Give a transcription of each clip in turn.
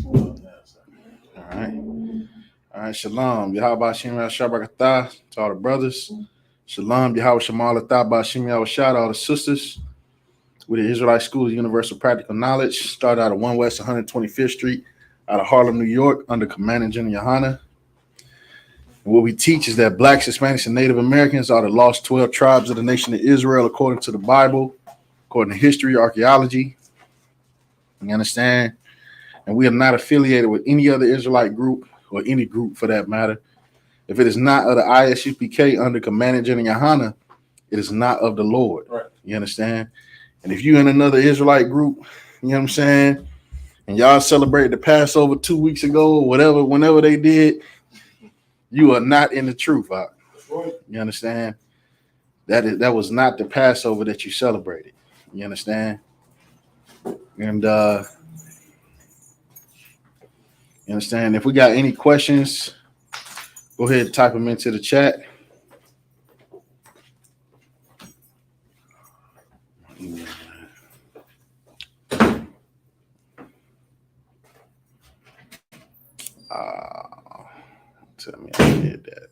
All right. All right. Shalom. Yahweh Shem Shabrakatah to all the brothers. Shalom. Yahweh Shemal Atah Bashim Yahweh Shad, all the sisters. With the Israelite School of Universal Practical Knowledge. Started out of 1 West 125th Street out of Harlem, New York, under Commanding General Yohana. And what we teach is that Blacks, Hispanics, and Native Americans are the lost 12 tribes of the nation of Israel according to the Bible, according to history, archaeology. You understand? And we are not affiliated with any other Israelite group or any group for that matter. If it is not of the ISUPK under Commanding General Yohana, it is not of the Lord. Right. You understand? And if you're in another Israelite group, you know what I'm saying, and y'all celebrated the Passover 2 weeks ago or whatever, whenever they did, you are not in the truth. Right? You understand? That was not the Passover that you celebrated. You understand? And you understand? If we got any questions, go ahead and type them into the chat. Tell me I did that.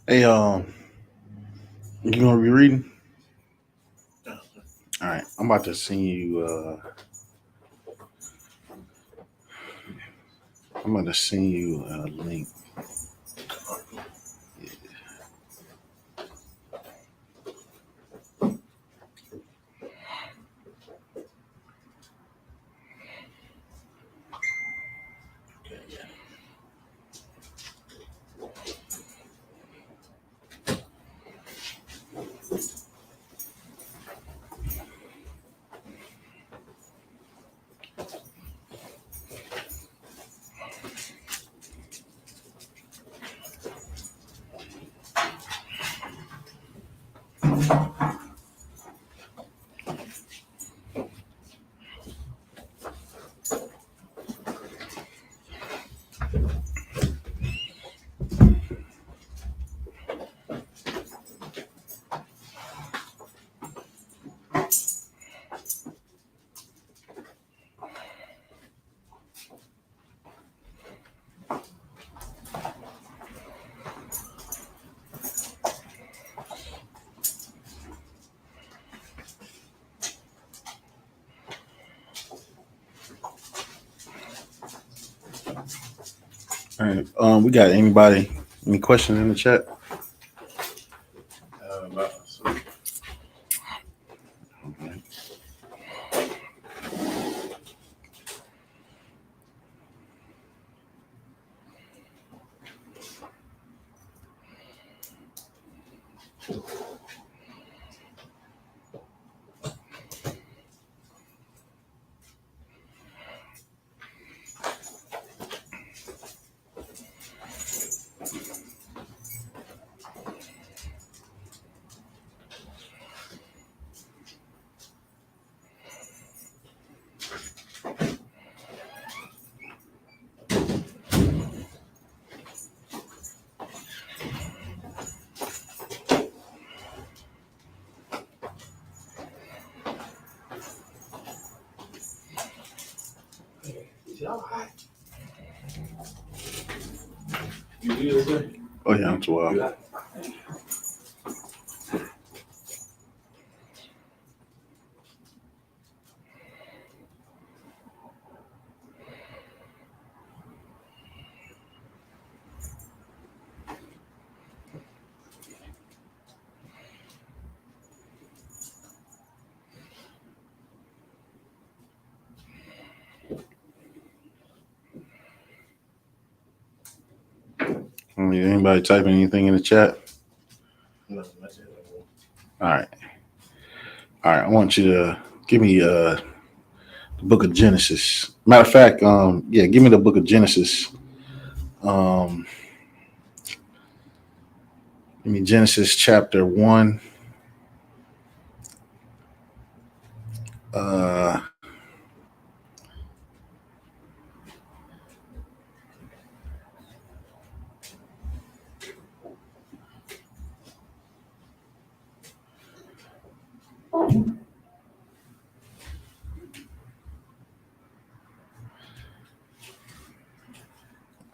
Hey, you gonna be reading? All right, I'm about to send you. I'm going to send you a link. All right. We got any questions in the chat? Okay. Oh yeah, I'm 12. Anybody typing anything in the chat? No, that's it. All right. I want you to give me the book of Genesis. Matter of fact, give me the book of Genesis. Give me Genesis chapter 1.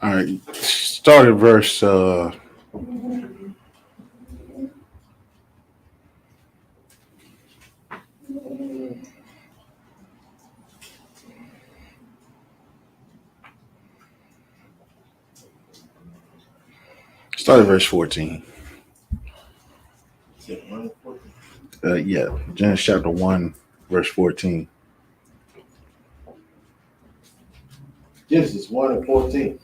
All right, start at verse. Start at verse 14. Genesis chapter 1, verse 14. Genesis 1 and 14.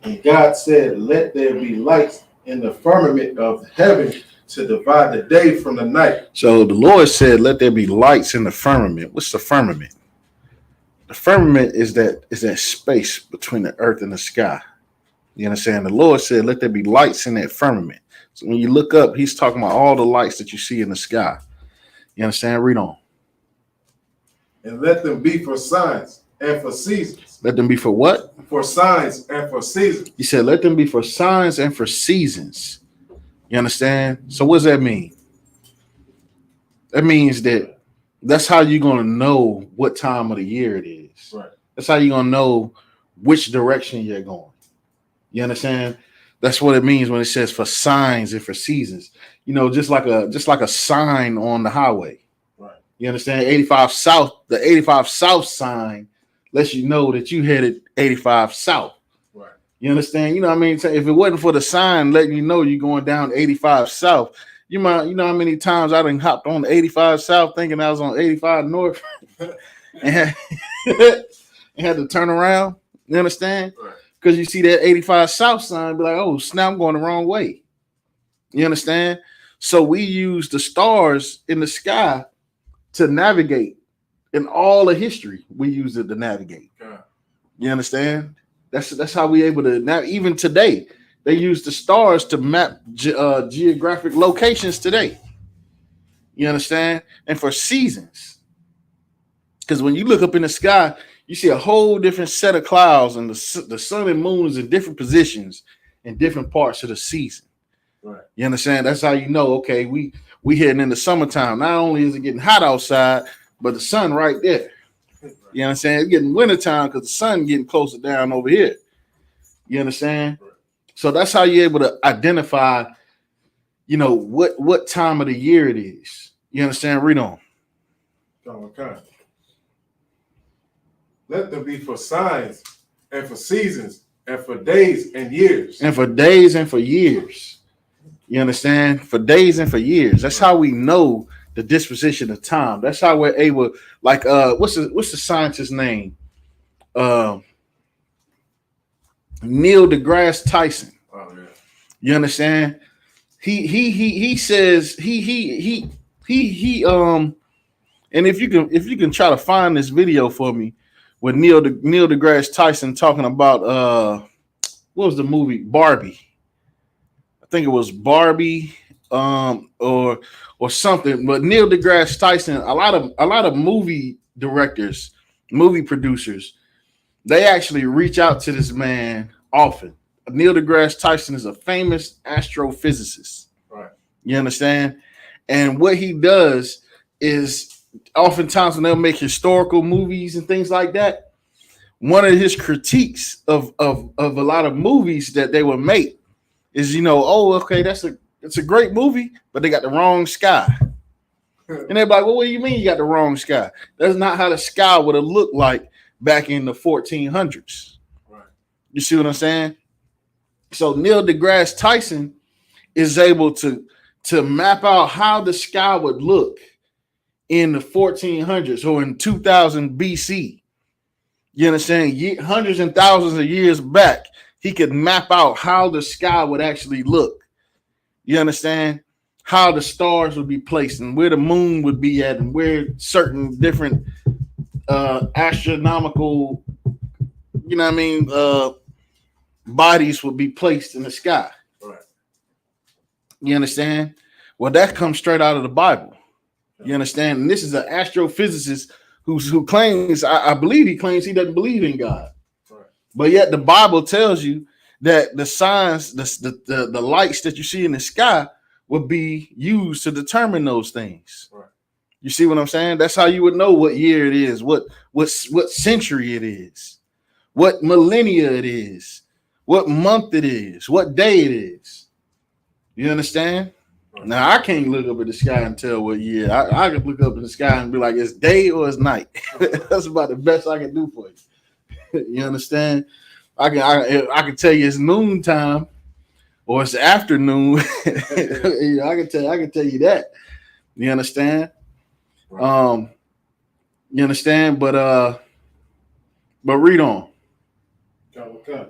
And God said, let there be lights in the firmament of heaven to divide the day from the night. So the Lord said, let there be lights in the firmament. What's the firmament? The firmament is that space between the earth and the sky. You understand? The Lord said, let there be lights in that firmament. So when you look up, he's talking about all the lights that you see in the sky. You understand? Read on. And let them be for signs and for seasons. Let them be for what? For signs and for seasons. He said, let them be for signs and for seasons. You understand? So what does that mean? That means that's how you're going to know what time of the year it is. Right. That's how you're going to know which direction you're going. You understand? That's what it means when it says for signs and for seasons. You know, just like a sign on the highway. Right. You understand? 85 South, the 85 South sign lets you know that you headed 85 South. Right. You understand? You know what I mean? So if it wasn't for the sign letting you know you're going down 85 South, you know how many times I done hopped on 85 South thinking I was on 85 North and had to turn around. You understand? Right. Because you see that 85 South sign, be like, oh, snap, I'm going the wrong way. You understand? So we use the stars in the sky to navigate. In all of history, we use it to navigate. Yeah. You understand? That's how we able to now. Even today, they use the stars to map geographic locations today. You understand? And for seasons, because when you look up in the sky, you see a whole different set of clouds, and the sun and moon is in different positions in different parts of the season. Right. You understand? That's how you know. Okay, we heading into summertime. Not only is it getting hot outside, but the sun right there. You understand? It's getting wintertime because the sun getting closer down over here. You understand? Right. So that's how you're able to identify, you know, what time of the year it is. You understand? Read on. Okay. Let them be for signs and for seasons and for days and years. And for days and for years. You understand? For days and for years. That's how we know the disposition of time. That's how we're able, like, what's the scientist's name? Neil deGrasse Tyson. Oh yeah. You understand? He says and if you can try to find this video for me with Neil deGrasse Tyson talking about what was the movie? Barbie. I think it was Barbie or something. But Neil deGrasse Tyson, a lot of movie directors, movie producers, they actually reach out to this man often. Neil deGrasse Tyson is a famous astrophysicist. Right. You understand? And what he does is oftentimes when they'll make historical movies and things like that, one of his critiques of a lot of movies that they would make is, oh, okay, it's a great movie, but they got the wrong sky. And they're like, well, what do you mean you got the wrong sky? That's not how the sky would have looked like back in the 1400s. Right. You see what I'm saying? So Neil deGrasse Tyson is able to map out how the sky would look in the 1400s or in 2000 BC. You understand? Hundreds and thousands of years back, he could map out how the sky would actually look. You understand? How the stars would be placed and where the moon would be at and where certain different astronomical, bodies would be placed in the sky. Right. You understand? Well, that comes straight out of the Bible. You understand? And this is an astrophysicist who claims, I believe he claims he doesn't believe in God. Right. But yet the Bible tells you that the signs, the lights that you see in the sky would be used to determine those things. Right. You see what I'm saying? That's how you would know what year it is, what century it is, what millennia it is, what month it is, what day it is. You understand? Right. Now I can't look up at the sky and tell what year. I can look up in the sky and be like, it's day or it's night. That's about the best I can do for you. You understand? I can tell you it's noontime or it's afternoon. I can tell you that. You understand? Right. You understand? But read on. Okay.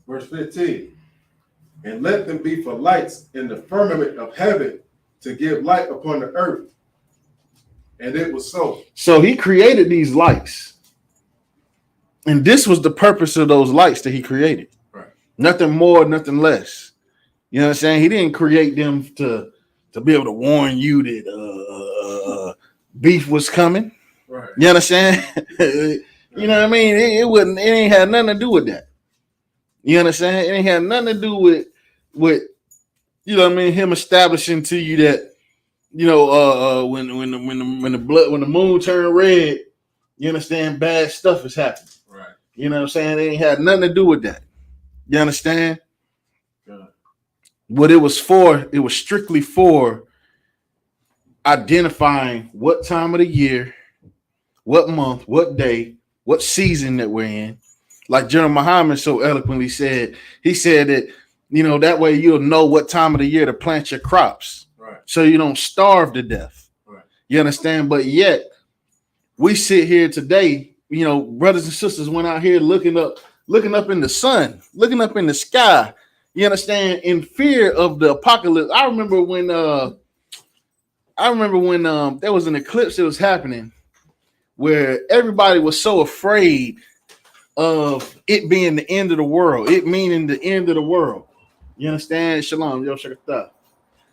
Verse 15. And let them be for lights in the firmament of heaven to give light upon the earth. And it was so. So he created these lights. And this was the purpose of those lights that he created. Right. Nothing more, nothing less. You know what I'm saying? He didn't create them to be able to warn you that beef was coming. Right. You understand? You know what I mean? It ain't had nothing to do with that. You understand? It ain't had nothing to do with you know what I mean, him establishing to you that, when the moon turned red, you understand, bad stuff is happening. Right. You know what I'm saying? It ain't had nothing to do with that. You understand? Yeah. What it was for, it was strictly for identifying what time of the year, what month, what day, what season that we're in. Like General Muhammad so eloquently said, he said that, that way you'll know what time of the year to plant your crops. Right. So you don't starve to death. Right. You understand? But yet we sit here today, brothers and sisters went out here looking up in the sun, looking up in the sky, you understand, in fear of the apocalypse. I remember when there was an eclipse that was happening where everybody was so afraid of it being the end of the world, it meaning the end of the world. You understand? Shalom, yo, shakata.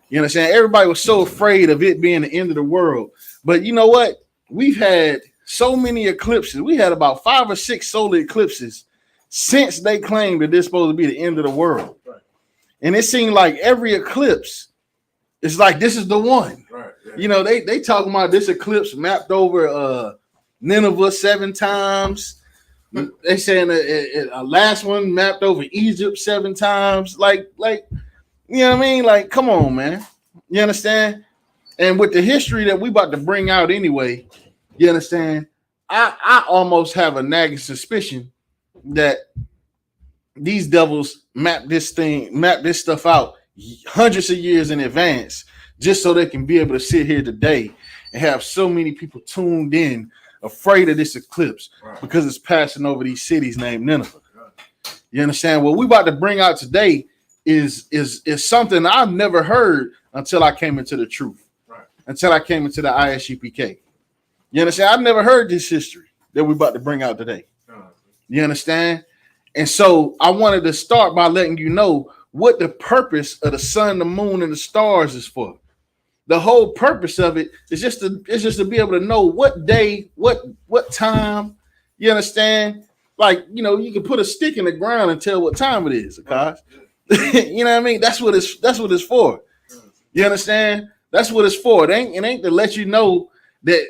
You understand? Everybody was so afraid of it being the end of the world. But you know what? We've had so many eclipses. We had about 5 or 6 solar eclipses since they claimed that this supposed to be the end of the world. Right. And it seemed like every eclipse is like, this is the one. Right. Yeah. They talking about this eclipse mapped over Nineveh 7 times. They saying a last one mapped over Egypt 7 times. Like, you know what I mean? Like, come on, man. You understand? And with the history that we about to bring out anyway, you understand? I almost have a nagging suspicion that these devils map this stuff out hundreds of years in advance, just so they can be able to sit here today and have so many people tuned in, afraid of this eclipse, right, because it's passing over these cities named Nineveh. You understand? What we about to bring out today is something I've never heard until I came into the truth, right, until I came into the ISUPK. You understand? I've never heard this history that we're about to bring out today. You understand? And so I wanted to start by letting you know what the purpose of the sun, the moon, and the stars is for. The whole purpose of it is just to be able to know what day, what time. You understand? Like, you can put a stick in the ground and tell what time it is, Akash. You know what I mean? That's what it's for. You understand? That's what it's for. It ain't to let you know that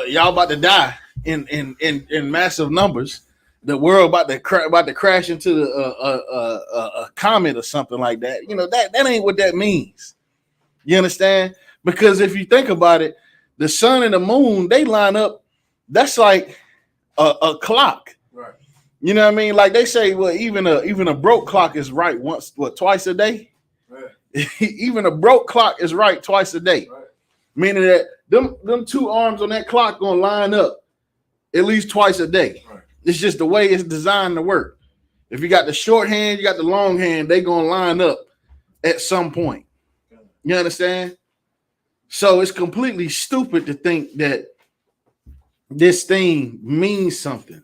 y'all about to die. in massive numbers. The world about to crash into a comet or something like that. You know, that ain't what that means. You understand? Because if you think about it, the sun and the moon, they line up. That's like a clock. Right. You know what I mean? Like they say, well, even a broke clock is right twice a day. Right. Even a broke clock is right twice a day. Right. Meaning that them two arms on that clock gonna line up at least twice a day. Right. It's just the way it's designed to work. If you got the short hand, you got the long hand, they gonna line up at some point. You understand? So it's completely stupid to think that this thing means something.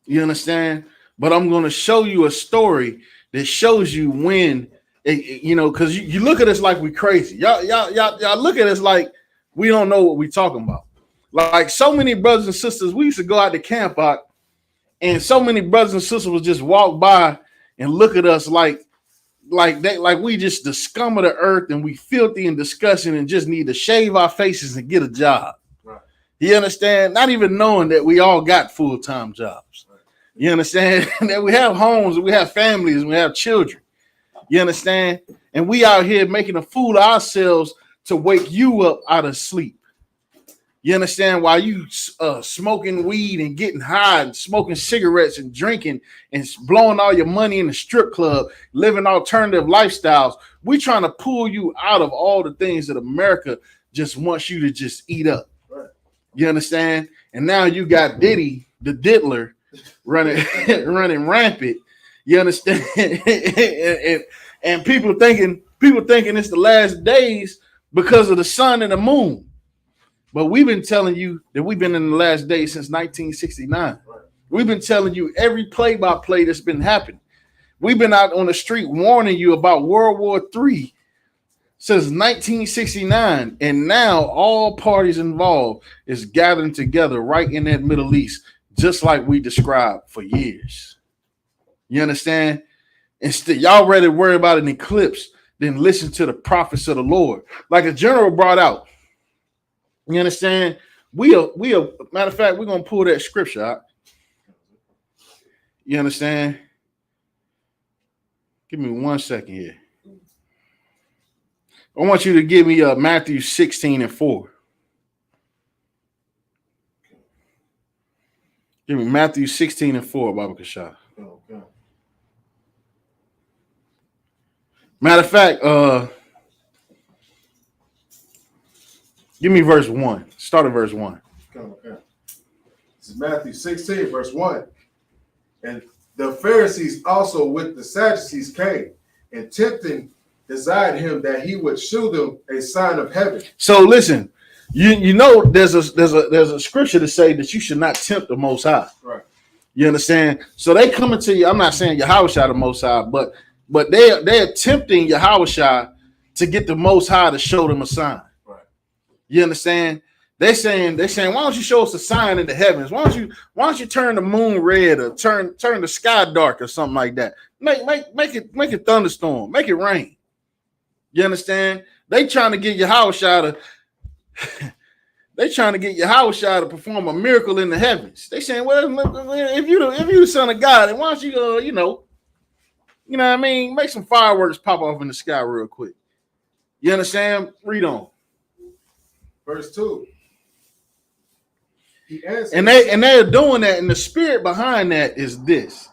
You understand? But I'm going to show you a story that shows you when, because you look at us like we crazy. Y'all look at us like we don't know what we're talking about. Like so many brothers and sisters, we used to go out to camp out, and so many brothers and sisters would just walk by and look at us like we just the scum of the earth and we filthy and disgusting and just need to shave our faces and get a job. Right. You understand? Not even knowing that we all got full-time jobs. Right. You understand? That we have homes, we have families, we have children. You understand? And we out here making a fool of ourselves to wake you up out of sleep. You understand? While you smoking weed and getting high and smoking cigarettes and drinking and blowing all your money in the strip club, living alternative lifestyles, we trying to pull you out of all the things that America just wants you to just eat up. Right. You understand? And now you got Diddy, the diddler, running rampant. You understand? and people thinking it's the last days because of the sun and the moon. But we've been telling you that we've been in the last days since 1969. Right. We've been telling you every play-by-play that's been happening. We've been out on the street warning you about World War III since 1969. And now all parties involved is gathering together right in that Middle East, just like we described for years. You understand? Instead, y'all rather worry about an eclipse than listen to the prophets of the Lord. Like a general brought out. You understand? We are matter of fact, we're gonna pull that scripture out. You understand? Give me 1 second here. I want you to give me Matthew 16:4. Give me Matthew 16:4, Baba Kashah. Okay. Matter of fact, give me verse 1. Start at verse 1. Okay. This is Matthew 16, verse 1. And the Pharisees also with the Sadducees came, and tempting desired him that he would shew them a sign of heaven. So listen, you know there's a scripture to say that you should not tempt the Most High. Right. You understand? So they coming to you. I'm not saying Yahushua the Most High, but they're tempting Yahushua to get the Most High to show them a sign. You understand? They're saying, why don't you show us a sign in the heavens? Why don't you turn the moon red or turn the sky dark or something like that? Make it thunderstorm, make it rain. You understand? They trying to get Yahushua to perform a miracle in the heavens. They saying, well, if you the son of God, then why don't you you know what I mean? Make some fireworks pop off in the sky real quick. You understand? Read on. Verse 2. And they're doing that, and the spirit behind that is this.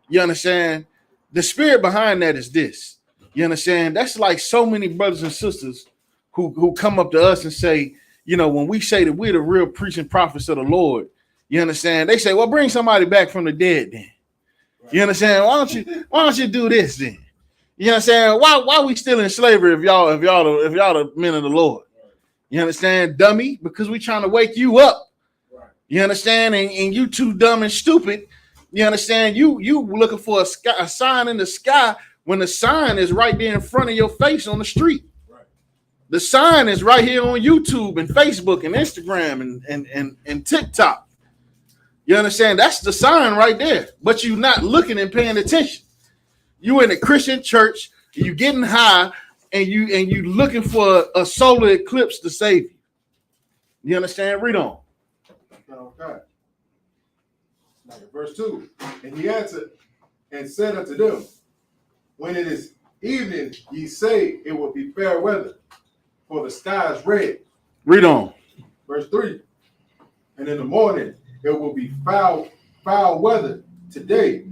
You understand? The spirit behind that is this. You understand? That's like so many brothers and sisters who come up to us and say, when we say that we're the real preaching prophets of the Lord, you understand? They say, well, bring somebody back from the dead then. Right. You understand? Why don't you do this then? You understand? Why we still in slavery if y'all the men of the Lord? You understand, dummy? Because we trying to wake you up. Right. You understand? And you too dumb and stupid. You understand? You looking for a sign in the sky when the sign is right there in front of your face on the street. Right. The sign is right here on YouTube and Facebook and Instagram and TikTok. You understand? That's the sign right there. But you're not looking and paying attention. You in a Christian church, you getting high, and you looking for a solar eclipse to save you. You understand? Read on. Okay. Verse 2. And he answered and said unto them, when it is evening, ye say it will be fair weather, for the sky is red. Read on. Verse 3. And in the morning it will be foul weather today,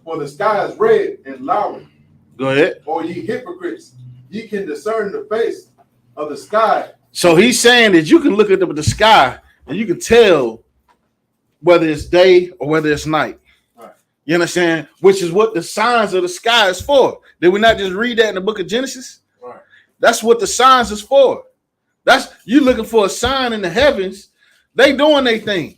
for the sky is red and lowering. Go ahead. O ye hypocrites, ye can discern the face of the sky. So he's saying that you can look at the sky and you can tell whether it's day or whether it's night. Right. You understand? Which is what the signs of the sky is for. Did we not just read that in the book of Genesis? Right. That's what the signs is for. That's you looking for a sign in the heavens. They doing their thing.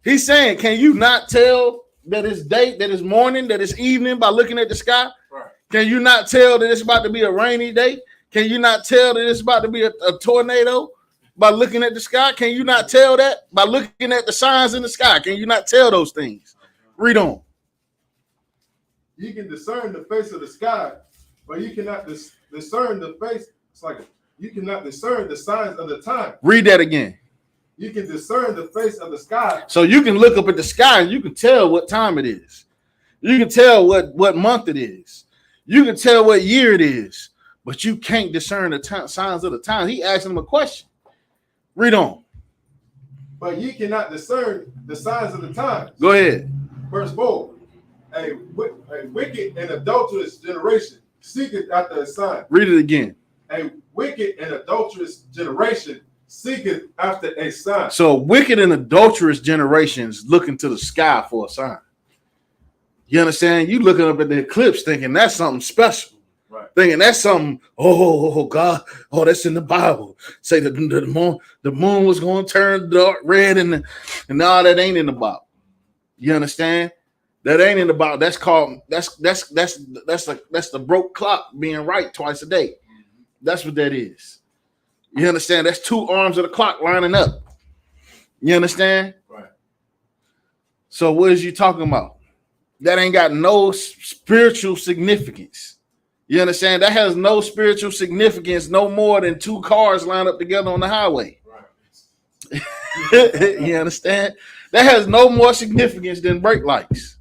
He's saying, can you not tell that it's day, that it's morning, that it's evening by looking at the sky? Right. Can you not tell that it's about to be a rainy day? Can you not tell that it's about to be a tornado by looking at the sky? Can you not tell that by looking at the signs in the sky? Can you not tell those things? Read on. You can discern the face of the sky, but you cannot discern the face. It's like you cannot discern the signs of the time. Read that again. You can discern the face of the sky. So you can look up at the sky and you can tell what time it is. You can tell what month it is. You can tell what year it is. But you can't discern the signs of the time. He asked him a question. Read on. But ye cannot discern the signs of the times. Go ahead. Verse 4. A wicked and adulterous generation seeketh after a sign. Read it again. A wicked and adulterous generation seeketh after a sign. So wicked and adulterous generations looking to the sky for a sign. You understand? You looking up at the eclipse thinking that's something special. Right. Thinking that's something, oh God, oh, that's in the Bible. Say the moon was going to turn dark red and all that ain't in the Bible. You understand? That ain't in the Bible. That's called that's the broke clock being right twice a day. That's what that is. You understand? That's two arms of the clock lining up. You understand? Right. So what is you talking about? That ain't got no spiritual significance. You understand? That has no spiritual significance, no more than two cars lined up together on the highway. Right. You understand? That has no more significance than brake lights.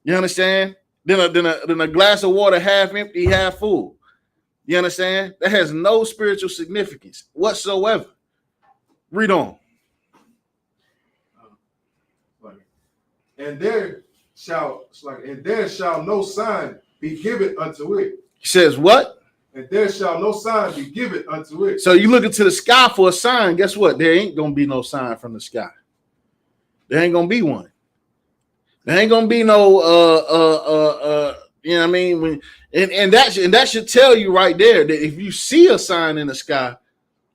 You understand? Than a glass of water half empty, half full. You understand? That has no spiritual significance whatsoever. Read on. And there shall no sign be given unto it. He says what? And there shall no sign be given unto it. So you look into the sky for a sign. Guess what? There ain't gonna be no sign from the sky. There ain't gonna be one. There ain't gonna be no you know what I mean? And that should tell you right there that if you see a sign in the sky,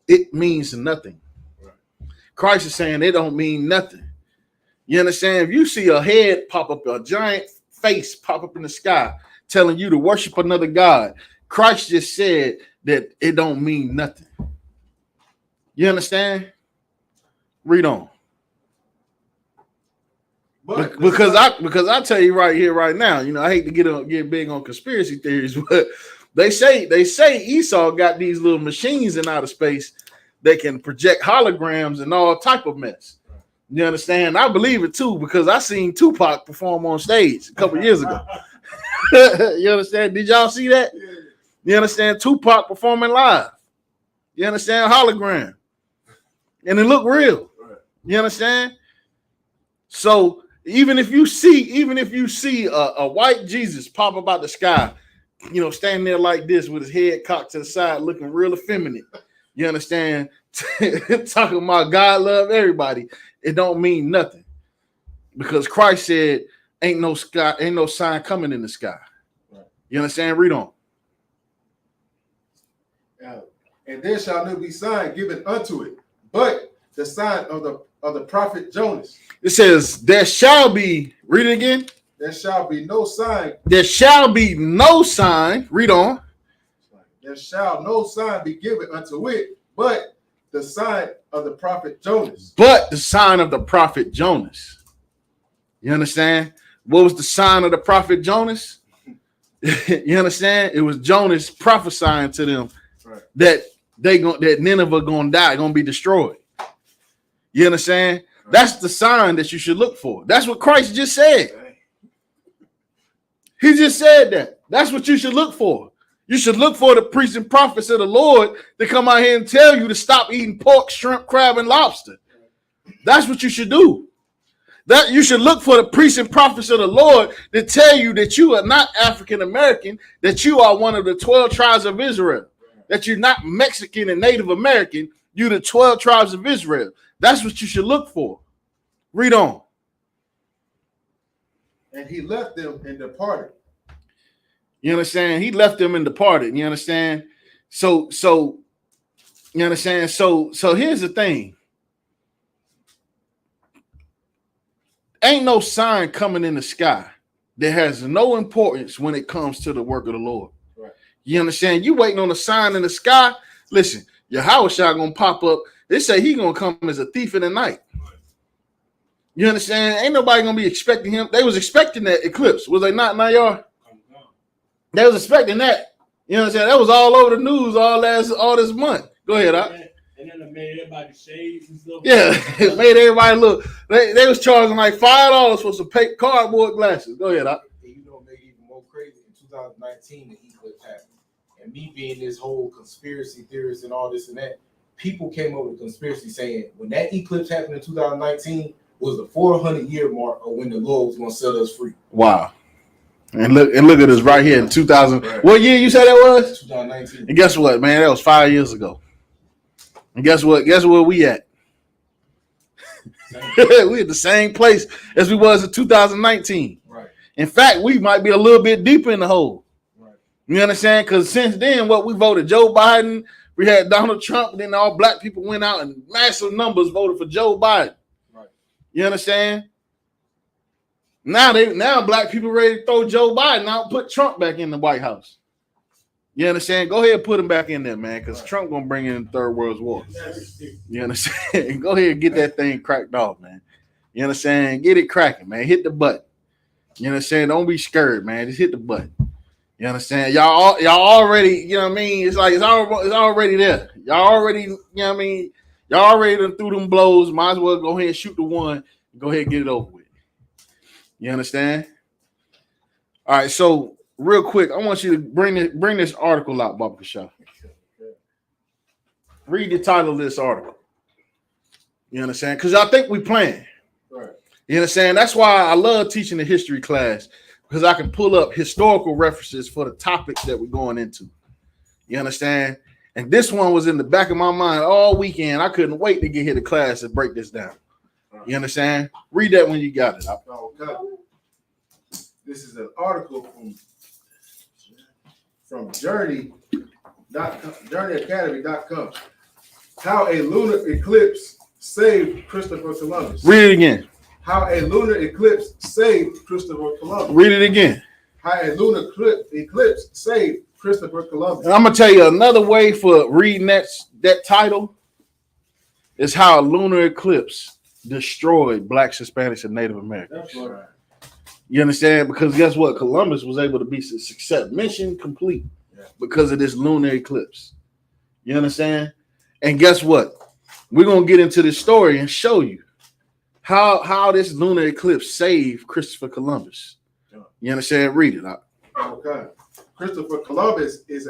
it means nothing. Right. Christ is saying it don't mean nothing. You understand? If you see a head pop up, a giant face pop up in the sky, telling you to worship another God, Christ just said that it don't mean nothing. You understand? Read on. Because I tell you right here, right now, you know, I hate to get big on conspiracy theories, but they say Esau got these little machines in outer space that can project holograms and all type of mess. You understand? I believe it too, because I seen Tupac perform on stage a couple years ago. You understand? Did y'all see that? Yeah. You understand? Tupac performing live. You understand? Hologram. And it looked real. Right. You understand? So even if you see a white Jesus pop up out the sky, you know, standing there like this with his head cocked to the side, looking real effeminate. You understand? Talking about God love everybody. It don't mean nothing, because Christ said, "Ain't no sign coming in the sky." Right. You understand? Read on. And there shall no be sign given unto it, but the sign of the prophet Jonas. It says, "There shall be." Read it again. There shall be no sign. There shall be no sign. Read on. There shall no sign be given unto it, but the sign of the prophet Jonas. But the sign of the prophet Jonas. You understand? What was the sign of the prophet Jonas? You understand? It was Jonas prophesying to them, right, that Nineveh gonna die, gonna be destroyed. You understand? That's the sign that you should look for. That's what Christ just said. He just said that. That's what you should look for. You should look for the priests and prophets of the Lord to come out here and tell you to stop eating pork, shrimp, crab, and lobster. That's what you should do. That you should look for the priests and prophets of the Lord to tell you that you are not African American, that you are one of the 12 tribes of Israel, that you're not Mexican and Native American, you're the 12 tribes of Israel. That's what you should look for. Read on. And he left them and departed. You understand? He left them and departed. You understand? So you understand? So here's the thing. Ain't no sign coming in the sky that has no importance when it comes to the work of the Lord. Right. You understand? You waiting on a sign in the sky. Listen, your house shot gonna pop up. They say he gonna come as a thief in the night. You understand? Ain't nobody gonna be expecting him. They was expecting that eclipse, was they not, y'all? They was expecting that. You know what I'm saying? That was all over the news all this month. Go ahead, And then it made everybody shades and stuff. Yeah, it made everybody look. They was charging like $5 for some cardboard glasses. Go ahead, And you know, make it even more crazy. In 2019, the eclipse happened, and me being this whole conspiracy theorist and all this and that, people came up with a conspiracy saying when that eclipse happened in 2019 was the 400-year mark of when the Lord was going to set us free. Wow. And look at us right here in 2000. Right. What year you said that was? 2019. And guess what, man? That was 5 years ago. And guess what? Guess where we at? We at the same place as we was in 2019. Right. In fact, we might be a little bit deeper in the hole. Right. You understand? Because since then, what we voted Joe Biden, we had Donald Trump, and then all black people went out and massive numbers voted for Joe Biden. Right. You understand? Now black people ready to throw Joe Biden out and put Trump back in the White House. You understand? Go ahead and put him back in there, man, because Trump gonna bring in the Third World War. You understand? Go ahead and get that thing cracked off, man. You understand? Get it cracking, man. Hit the button. You understand? Don't be scared, man. Just hit the button. You understand? Y'all already, you know what I mean? It's like it's already there. Y'all already, you know what I mean? Y'all already done threw them blows. Might as well go ahead and shoot the one. Go ahead and get it over with. You understand? All right, so real quick, I want you to bring this article out, Baba Kasha. Read the title of this article. You understand? Because I think we playing. Right. You understand? That's why I love teaching the history class, because I can pull up historical references for the topics that we're going into. You understand? And this one was in the back of my mind all weekend. I couldn't wait to get here to class and break this down. You understand? Read that when you got it. Okay. This is an article from journeyacademy.com. How a lunar eclipse saved Christopher Columbus. Read it again. How a lunar eclipse saved Christopher Columbus. Read it again. How a lunar eclipse saved Christopher Columbus. And I'm gonna tell you another way for reading that title is how a lunar eclipse destroyed Blacks, Hispanics, and Native Americans. That's right. You understand? Because guess what? Columbus was able to be success, mission complete, because of this lunar eclipse. You understand? And guess what? We're gonna get into this story and show you how this lunar eclipse saved Christopher Columbus. You understand? Read it out. Okay. Christopher Columbus is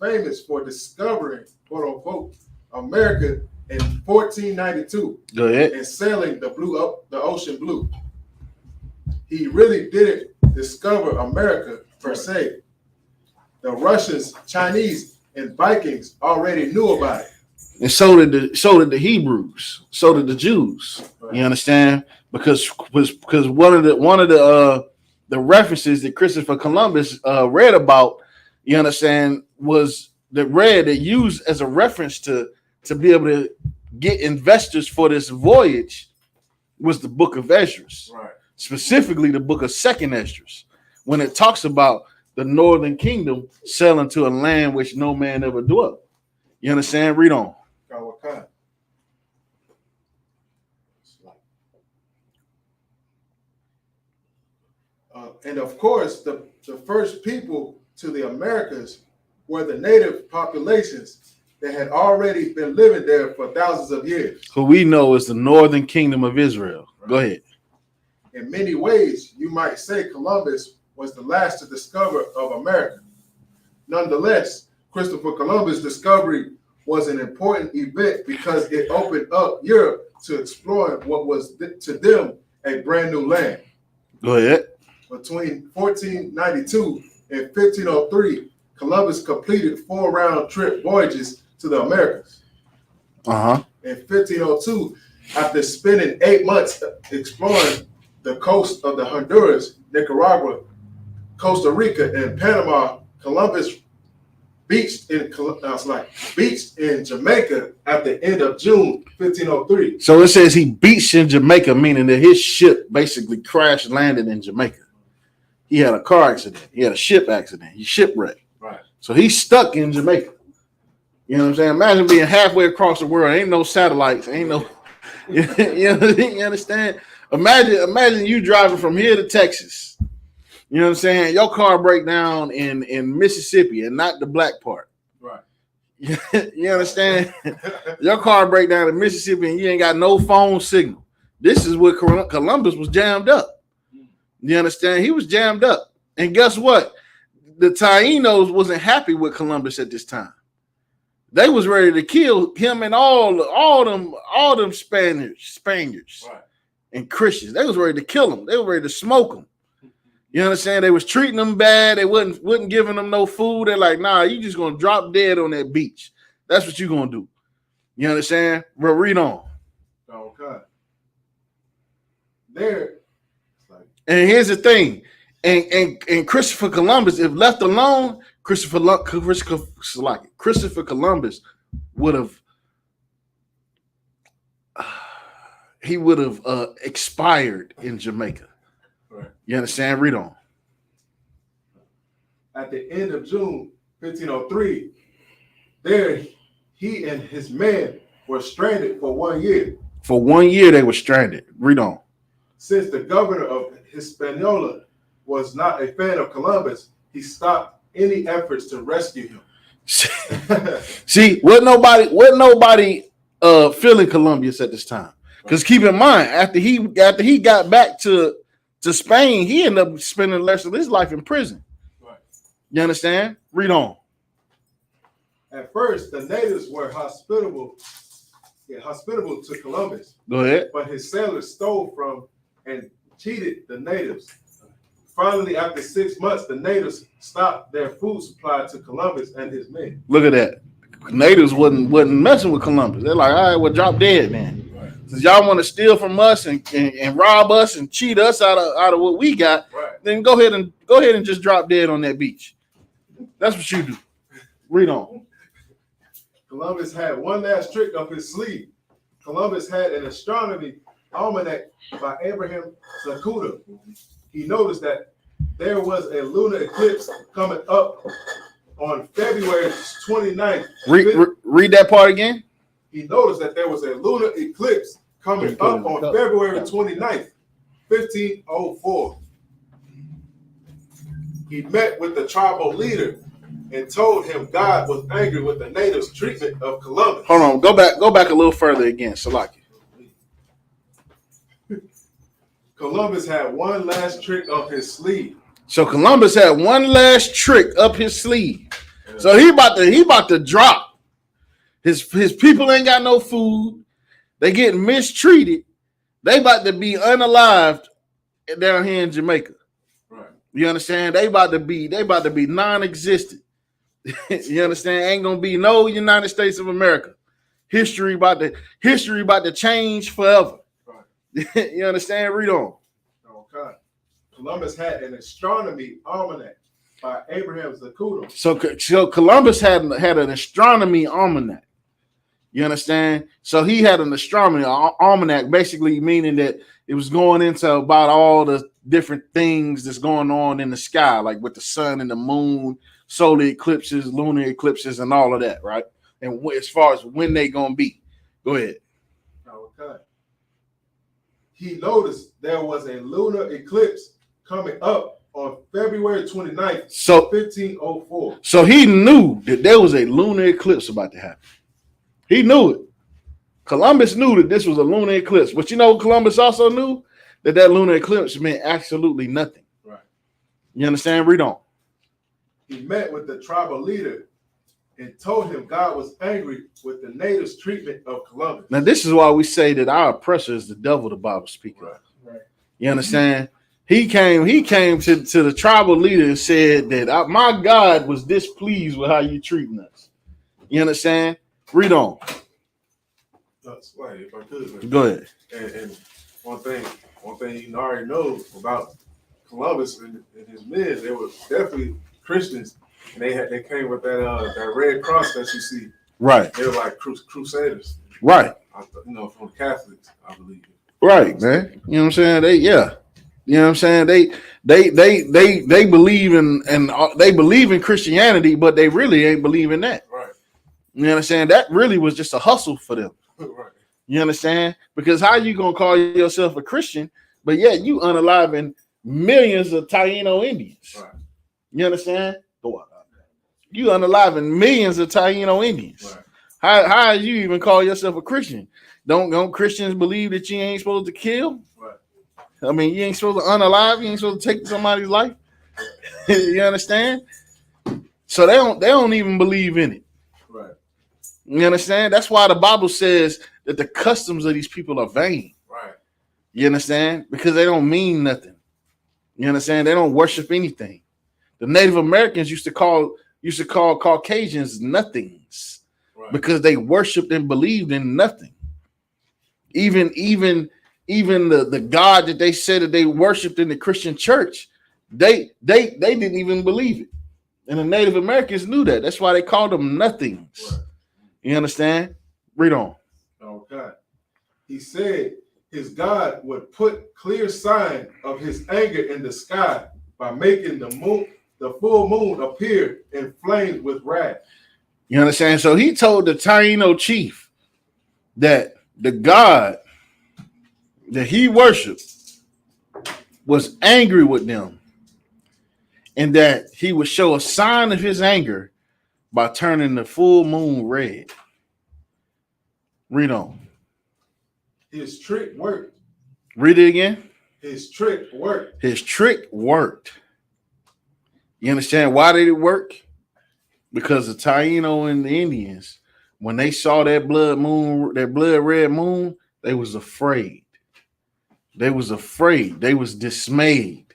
famous for discovering, quote unquote, America in 1492. Go ahead. And sailing the ocean blue. He really didn't discover America per se. The Russians, Chinese, and Vikings already knew about it. And so did the Hebrews, so did the Jews. Right. You understand? Because one of the references that Christopher Columbus read about, you understand, was that used as a reference to be able to get investors for this voyage was the book of Esdras. Right. Specifically the book of Second Esdras, when it talks about the northern kingdom sailing to a land which no man ever dwelt. You understand? Read on. Okay. And of course, the first people to the Americas were the native populations that had already been living there for thousands of years. Who we know is the northern kingdom of Israel. Go ahead. In many ways, you might say Columbus was the last to discover of America. Nonetheless, Christopher Columbus' discovery was an important event because it opened up Europe to explore what was to them a brand new land. Go ahead. Between 1492 and 1503, Columbus completed 4 round-trip voyages to the Americas. In 1502, after spending 8 months exploring the coast of the Honduras, Nicaragua, Costa Rica, and Panama, Columbus beached in Jamaica at the end of June 1503. So it says he beached in Jamaica, meaning that his ship basically crash landed in Jamaica. He had a car accident. He had a ship accident. He shipwrecked. Right. So he's stuck in Jamaica. You know what I'm saying? Imagine being halfway across the world. Ain't no satellites. Ain't no. You understand? Imagine you driving from here to Texas. You know what I'm saying? Your car break down in Mississippi and not the black part. Right. You understand? Your car break down in Mississippi and you ain't got no phone signal. This is where Columbus was jammed up. You understand? He was jammed up. And guess what? The Taínos wasn't happy with Columbus at this time. They was ready to kill him and all them Spaniards Right. and Christians. They was ready to kill him. They were ready to smoke him. You understand? They was treating them bad. They wasn't giving them no food. They're like, nah, you just gonna drop dead on that beach. That's what you gonna do. You understand? But read on. Okay. There. And here's the thing. And Christopher Columbus, if left alone, Christopher Columbus would have expired in Jamaica. Right. You understand? Read on. At the end of June 1503, there he and his men were stranded for 1 year. For 1 year, they were stranded. Read on. Since the governor of Hispaniola was not a fan of Columbus, he stopped any efforts to rescue him. See, what nobody feeling Columbus at this time. Because keep in mind, after he got back to Spain, he ended up spending the rest of his life in prison. Right. You understand? Read on. At first, the natives were hospitable to Columbus. Go ahead. But his sailors stole from and cheated the natives. Finally, after 6 months, the natives stopped their food supply to Columbus and his men. Look at that. Natives wasn't messing with Columbus. They're like, all right, well, drop dead, man. Right. Since y'all want to steal from us and rob us and cheat us out of what we got, right, then go ahead and just drop dead on that beach. That's what you do. Read on. Columbus had one last trick up his sleeve. Columbus had an astronomy almanac by Abraham Zacuta. He noticed that there was a lunar eclipse coming up on February 29th. Read that part again. He noticed that there was a lunar eclipse coming up on February 29th, 1504. He met with the tribal leader and told him God was angry with the natives' treatment of Columbus. Hold on, go back a little further again, Salaki. Columbus had one last trick up his sleeve. So Columbus had one last trick up his sleeve. So he about to drop. His people ain't got no food. They getting mistreated. They about to be unalived down here in Jamaica. Right. You understand? They about to be non-existent. You understand? Ain't gonna be no United States of America. History about to change forever. Right. You understand? Read on. Okay. Columbus had an astronomy almanac by Abraham Zacuta. So Columbus had an astronomy almanac. You understand? So he had an astronomy almanac, basically meaning that it was going into about all the different things that's going on in the sky, like with the sun and the moon, solar eclipses, lunar eclipses, and all of that, right? And as far as when they gonna be. Go ahead. Okay. He noticed there was a lunar eclipse coming up on February 29th, So 1504. So he knew that there was a lunar eclipse about to happen. He knew it. Columbus knew that this was a lunar eclipse. But you know, Columbus also knew that lunar eclipse meant absolutely nothing. Right. You understand? Read on. He met with the tribal leader and told him God was angry with the natives' treatment of Columbus. Now, this is why we say that our oppressor is the devil the Bible speaks of. Right. You understand? He came to the tribal leader and said that my God was displeased with how you treating us. You understand? Read on. That's right, if I could. Man. Go ahead. And one thing you already know about Columbus and his men, they were definitely Christians, and they came with that red cross that you see. Right. They were like crusaders. Right. You know, from Catholics, I believe. Right, man. You know what I'm saying? You know what I'm saying? They believe in they believe in Christianity, but they really ain't believing that. Right. You know what I'm saying? That really was just a hustle for them. Right. You understand? Because how you gonna call yourself a Christian, but yet you unaliving millions of Taino Indians? Right. You understand? You unaliving millions of Taino Indians. Right. How you even call yourself a Christian? Don't Christians believe that you ain't supposed to kill? Right. I mean, you ain't supposed to unalive. You ain't supposed to take somebody's life. You understand? So they don't even believe in it. Right. You understand? That's why the Bible says that the customs of these people are vain. Right. You understand? Because they don't mean nothing. You understand? They don't worship anything. The Native Americans used to call Caucasians nothings, right, because they worshipped and believed in nothing. Even the God that they said that they worshipped in the Christian church, they didn't even believe it. And the Native Americans knew that. That's why they called them nothings. Right. You understand? Read on. Okay. He said his God would put clear sign of his anger in the sky by making the full moon appear in flames with wrath. You understand? So he told the Taino chief that the God that he worshiped was angry with them, and that he would show a sign of his anger by turning the full moon red. Read on. His trick worked. Read it again. His trick worked. His trick worked. You understand why did it work? Because the Taino and the Indians, when they saw that blood red moon, they was afraid. They was afraid. They was dismayed.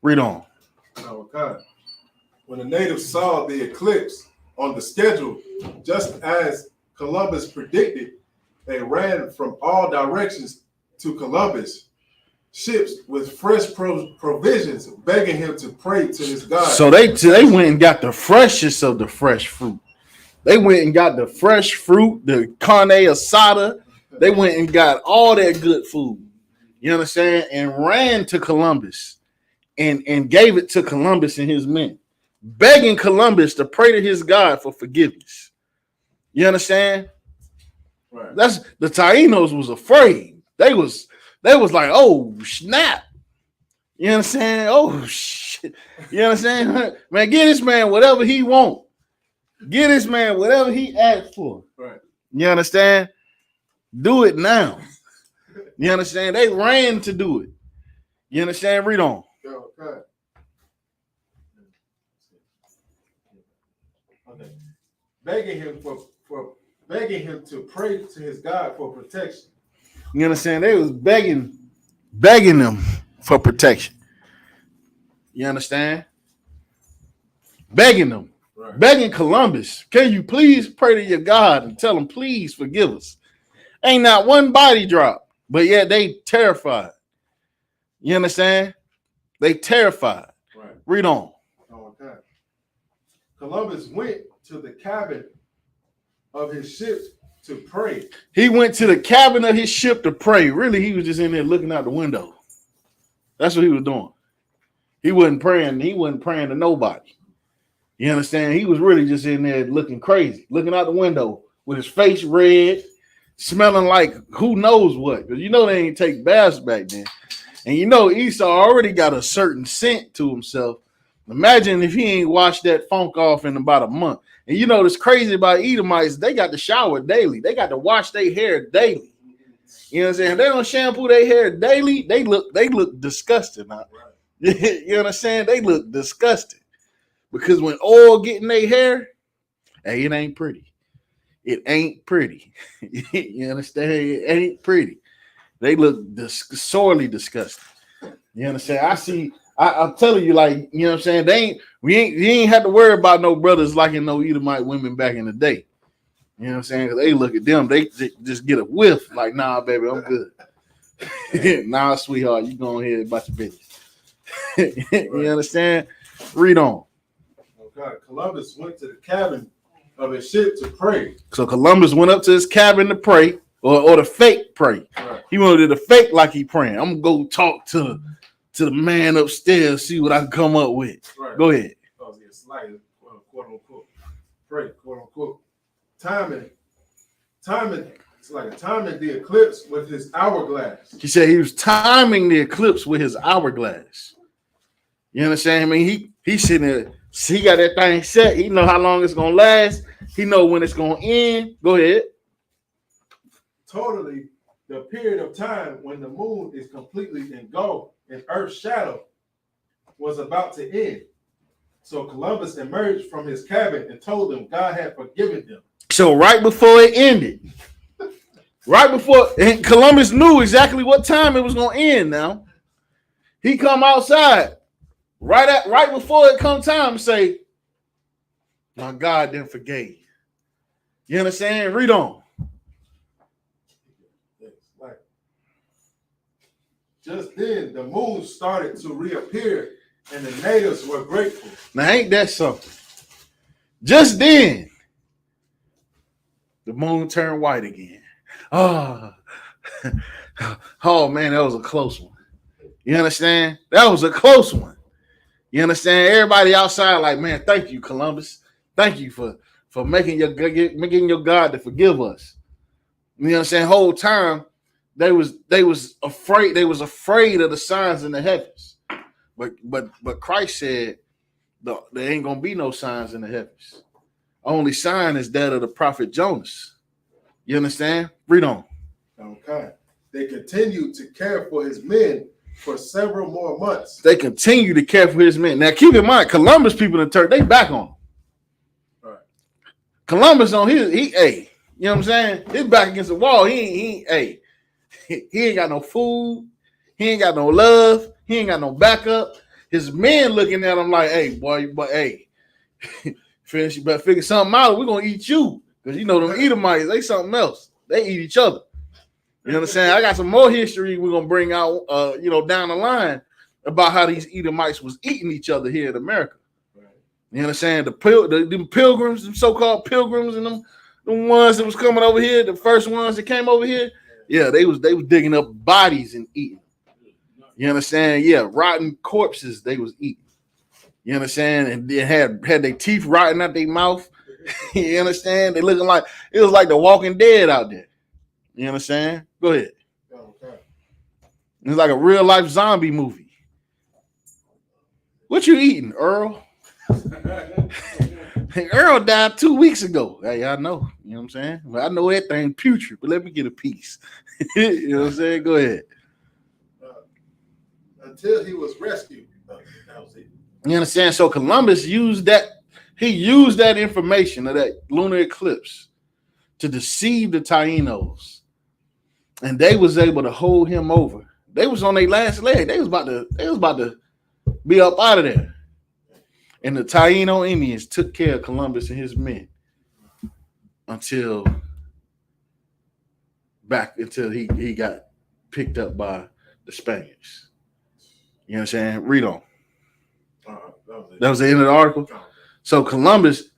Read on. Okay. When the natives saw the eclipse on the schedule, just as Columbus predicted, they ran from all directions to Columbus, ships with fresh provisions, begging him to pray to his God. So they went and got the freshest of the fresh fruit. They went and got the fresh fruit, the carne asada. They went and got all that good food. You understand? And ran to Columbus and gave it to Columbus and his men, begging Columbus to pray to his God for forgiveness. You understand? Right. That's the Tainos was afraid. They was like, oh snap. You understand? Oh shit. You understand? Man, get this man whatever he want. Get this man whatever he asked for. Right. You understand? Do it now. You understand? They ran to do it. You understand? Read on. Okay. Begging him to pray to his God for protection. You understand? They was begging them for protection. You understand? Begging them. Right. Begging Columbus, can you please pray to your God and tell him, please forgive us? Ain't not one body drop, but yet they terrified. You understand? They terrified. Right. Read on. Okay. Columbus went to the cabin of his ship to pray. He went to the cabin of his ship to pray. Really, he was just in there looking out the window. That's what he was doing. He wasn't praying. He wasn't praying to nobody. You understand? He was really just in there looking crazy, looking out the window with his face red, smelling like who knows what. Because you know they ain't take baths back then. And you know, Esau already got a certain scent to himself. Imagine if he ain't washed that funk off in about a month. And you know, what's crazy about Edomites, they got to shower daily. They got to wash their hair daily. You know what I'm saying? If they don't shampoo their hair daily, they look disgusting. Huh? You know what I'm saying? They look disgusting. Because when oil get in their hair, hey, it ain't pretty. It ain't pretty. You understand? It ain't pretty. They look sorely disgusting. You understand? I'm telling you, like, you know what I'm saying? You ain't had to worry about no brothers liking no Edomite women back in the day. You know what I'm saying? 'Cause they look at them, they just get a whiff, like, nah, baby, I'm good. Nah, sweetheart, you go ahead about your business. You understand? Read on. Okay. Columbus went to the cabin of his ship to pray. So Columbus went up to his cabin to pray, or the fake pray. Right. He wanted to fake like he praying. I'm gonna go talk to the man upstairs, see what I can come up with. Right. Go ahead. Oh, it's like quote unquote pray, quote unquote. Timing. It's like a timing the eclipse with his hourglass. He said he was timing the eclipse with his hourglass. You understand? I mean, he sitting there, he got that thing set. He know how long it's gonna last. He know when it's gonna end. Go ahead. Totally the period of time when the moon is completely engulfed in Earth's shadow was about to end. So Columbus emerged from his cabin and told them God had forgiven them. So right before it ended, and Columbus knew exactly what time it was gonna end. Now he come outside right before it come time to say, "My God didn't forgave." You understand? Read on. Just then, the moon started to reappear, and the natives were grateful. Now, ain't that something? Just then, the moon turned white again. Oh, oh man, that was a close one. You understand? That was a close one. You understand? Everybody outside, like, man, thank you, Columbus. Thank you for making your God to forgive us. You know what I'm saying? Whole time they was afraid. They was afraid of the signs in the heavens. But Christ said there ain't gonna be no signs in the heavens. Only sign is that of the prophet Jonas. You understand? Read on. Okay. They continued to care for his men for several more months. They continue to care for his men. Now keep in mind, Columbus people in Turkey, they back on him. Right. Columbus on you know what I'm saying? His back against the wall. He ain't got no food. He ain't got no love. He ain't got no backup. His men looking at him like, hey, boy, but hey, you better figure something out. We're gonna eat you. Because you know them Edomites, they something else. They eat each other. You know what I'm saying? I got some more history we're gonna bring out down the line about how these Edomites was eating each other here in America. Right. You know what I'm saying? The pilgrims, the so-called pilgrims, and them ones that was coming over here, the first ones that came over here, yeah, they was digging up bodies and eating. You understand? Yeah, rotten corpses they was eating. You understand? And they had their teeth rotting out their mouth. You understand? They looking like it was like the Walking Dead out there. You understand? Go ahead. Okay. It's like a real life zombie movie. What you eating, Earl? Earl died 2 weeks ago. Hey, I know. You know what I'm saying? Well, I know everything putrid, but let me get a piece. You know what I'm saying? Go ahead. Until he was rescued. That was it. You understand? So Columbus used that. He used that information of that lunar eclipse to deceive the Taínos, and they was able to hold him over. They was on their last leg. They was about to be up out of there. And the Taíno Indians took care of Columbus and his men until he got picked up by the Spaniards. You know what I'm saying? Read on. That was the end of the article. So Columbus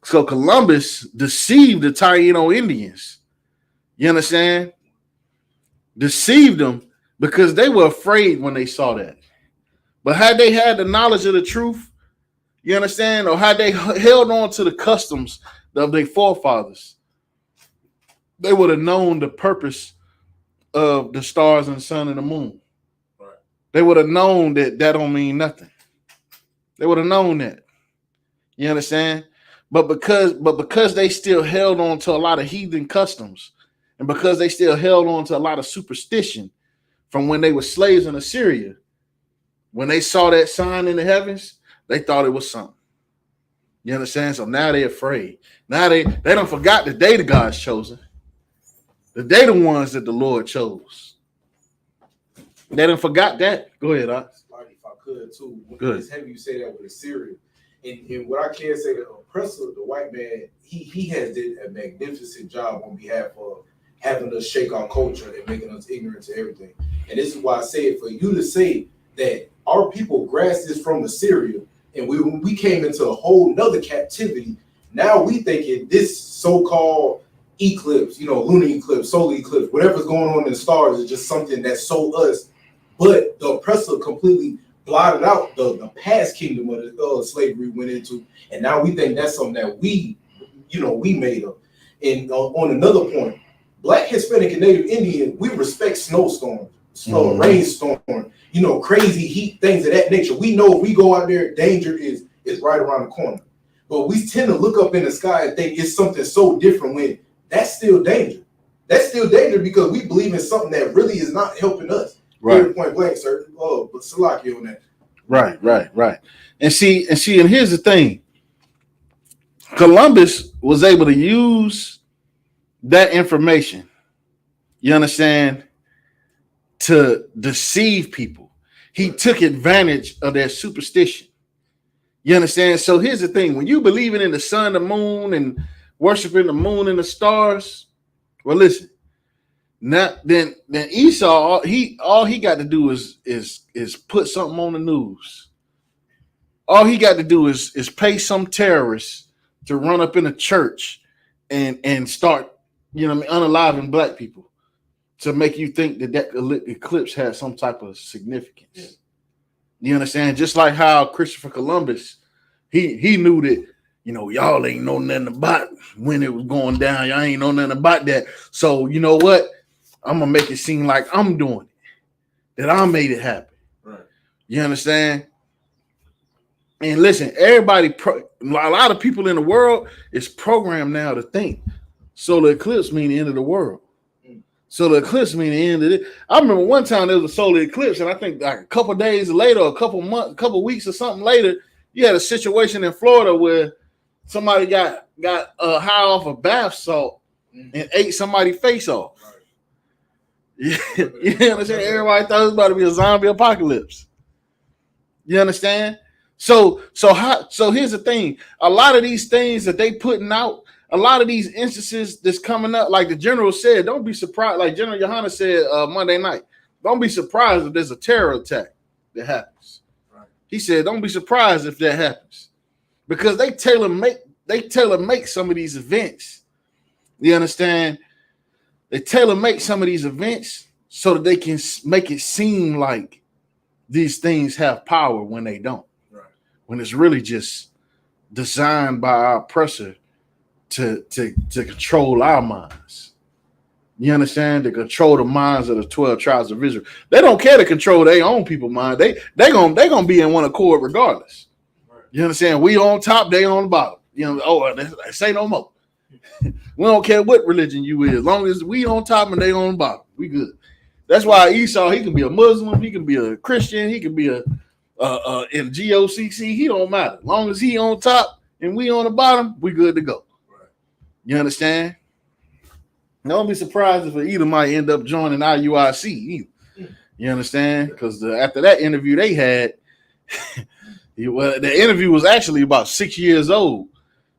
deceived the Taíno Indians. You understand? Deceived them because they were afraid when they saw that. But had they had the knowledge of the truth, you understand, or had they held on to the customs of their forefathers, they would have known the purpose of the stars and the sun and the moon. Right. they would have known that don't mean nothing. They would have known that. You understand? But because they still held on to a lot of heathen customs, and because they still held on to a lot of superstition from when they were slaves in Assyria, when they saw that sign in the heavens, they thought it was something. You understand? So now they're afraid. Now they don't forgot that they the God's chosen. That they the ones that the Lord chose. They done forgot that. Go ahead, Ox. Like if I could too. Good. It's heavy you say that with Assyria. And what I can say, the oppressor, the white man, he has did a magnificent job on behalf of having us shake our culture and making us ignorant to everything. And this is why I say it, for you to say that our people grasped this from Assyria, and when we came into a whole nother captivity, now we thinking this so-called eclipse, lunar eclipse, solar eclipse, whatever's going on in the stars is just something that's so us. But the oppressor completely blotted out the past kingdom of the slavery went into, and now we think that's something that we made up. And on another point, Black, Hispanic, and Native Indian, we respect snowstorms, rainstorm, crazy heat, things of that nature. We know if we go out there, danger is right around the corner. But we tend to look up in the sky and think it's something so different when that's still danger. That's still danger because we believe in something that really is not helping us. Right. Point blank, sir. Oh, but Salaki on that. Right. And here's the thing. Columbus was able to use that information, you understand, to deceive people. He took advantage of their superstition. You understand? So here's the thing. When you believing in the sun, the moon, and worshiping the moon and the stars, well, listen. Now, then Esau, all he got to do is put something on the news. All he got to do is pay some terrorists to run up in a church and start, unaliving Black people to make you think that eclipse had some type of significance. Yeah. You understand? Just like how Christopher Columbus, he knew that, y'all ain't know nothing about when it was going down. Y'all ain't know nothing about that. So you know what? I'm gonna make it seem like I'm doing it, that I made it happen. Right. You understand? And listen, everybody, a lot of people in the world is programmed now to think solar eclipse mean the end of the world. Solar eclipse mean the end of it. I remember one time there was a solar eclipse, and I think like a couple days later, or a couple weeks or something later, you had a situation in Florida where somebody got high off of bath salt and ate somebody's face off. You understand? Everybody thought it was about to be a zombie apocalypse. You understand? So here's the thing. A lot of these things that they putting out, a lot of these instances that's coming up, like the general said, don't be surprised. Like General Yohana said Monday night, don't be surprised if there's a terror attack that happens. Right. He said, don't be surprised if that happens, because they tailor make some of these events. You understand? They tailor make some of these events so that they can make it seem like these things have power when they don't. Right. When it's really just designed by our oppressor to control our minds. You understand? To control the minds of the 12 tribes of Israel. They don't care to control their own people's mind. They gonna be in one accord regardless. Right. You understand? We on top, they on the bottom. Say no more. We don't care what religion you is, as long as we on top and they on the bottom, we good. That's why Esau, he can be a Muslim, he can be a Christian, he can be in GOCC, he don't matter. As long as he on top and we on the bottom, we good to go. Right. You understand? Don't be surprised if either might end up joining IUIC either. You understand? Because after that interview they had, the interview was actually about 6 years old.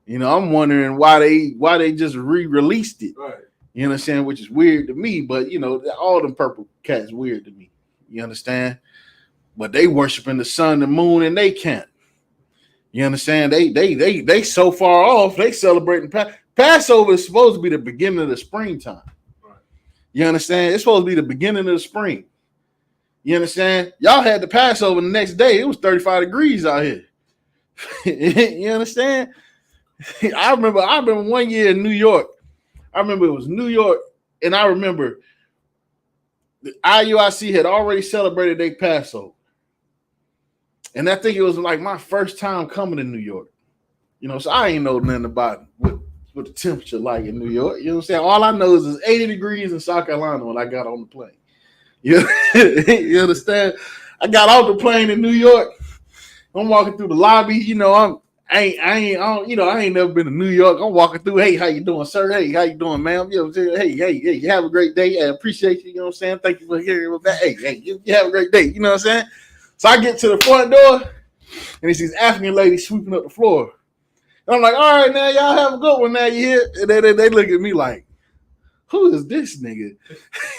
I'm wondering why they just re-released it. Right. You understand? Which is weird to me, but all them purple cats weird to me. You understand? But they worshiping the sun, the moon, and they can't. You understand? They so far off. They celebrating Passover is supposed to be the beginning of the springtime. Right. You understand? It's supposed to be the beginning of the spring. You understand? Y'all had the Passover the next day. It was 35 degrees out here. You understand? I remember 1 year in New York. I remember it was New York, and I remember the IUIC had already celebrated their Passover. And I think it was like my first time coming to New York. You know, so I ain't know nothing about what the temperature like in New York. You know what I'm saying? All I know is it's 80 degrees in South Carolina when I got on the plane. You understand? I got off the plane in New York. I'm walking through the lobby. You know, I ain't never been to New York. I'm walking through. Hey, how you doing, sir? Hey, how you doing, ma'am? You know what I'm saying? Hey, you have a great day. I appreciate you. You know what I'm saying? Thank you for hearing about that. Hey, you have a great day. You know what I'm saying? So I get to the front door, and it's these African ladies sweeping up the floor. And I'm like, all right, now y'all have a good one. Now you here? And they look at me like, who is this nigga?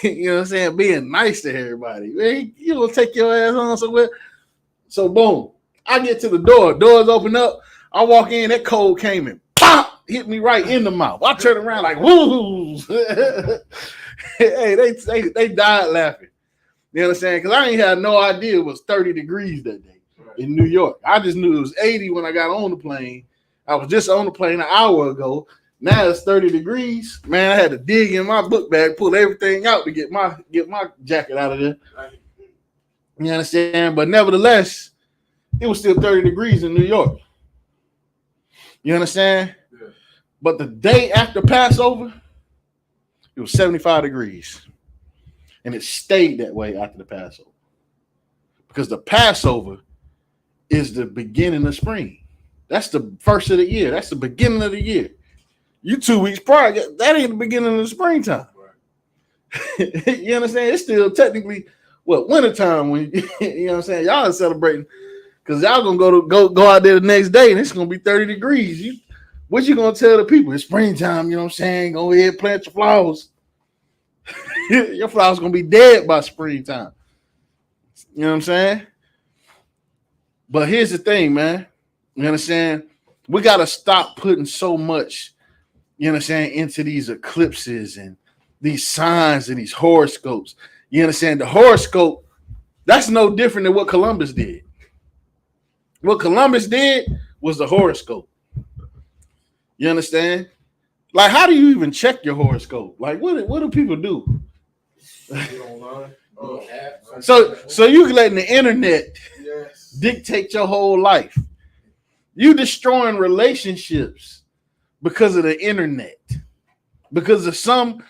You know what I'm saying? Being nice to everybody. Man, you gonna take your ass on somewhere? So boom, I get to the door. Doors open up. I walk in. That cold came and pop hit me right in the mouth. I turn around like woo. Hey, they died laughing. You understand? Because I ain't had no idea it was 30 degrees that day in New York. I just knew it was 80 when I got on the plane. I was just on the plane an hour ago. Now it's 30 degrees. Man, I had to dig in my book bag, pull everything out to get my jacket out of there. You understand? But nevertheless, it was still 30 degrees in New York. You understand? Yeah. But the day after Passover, it was 75 degrees. And it stayed that way after the Passover. Because the Passover is the beginning of spring. That's the first of the year. That's the beginning of the year. You 2 weeks prior, that ain't the beginning of the springtime. Right. You understand? It's still technically wintertime when you know what I'm saying. Y'all are celebrating because y'all gonna go out there the next day and it's gonna be 30 degrees. What you gonna tell the people? It's springtime. You know what I'm saying? Go ahead, plant your flowers. Your flowers gonna be dead by springtime. You know what I'm saying? But here's the thing, man. You understand? We gotta stop putting so much, you understand, into these eclipses and these signs and these horoscopes. You understand? The horoscope, that's no different than what Columbus did. What Columbus did was the horoscope. You understand? Like, how do you even check your horoscope? Like, what do people do? So you letting the internet dictate your whole life. You destroying relationships because of the internet, because of some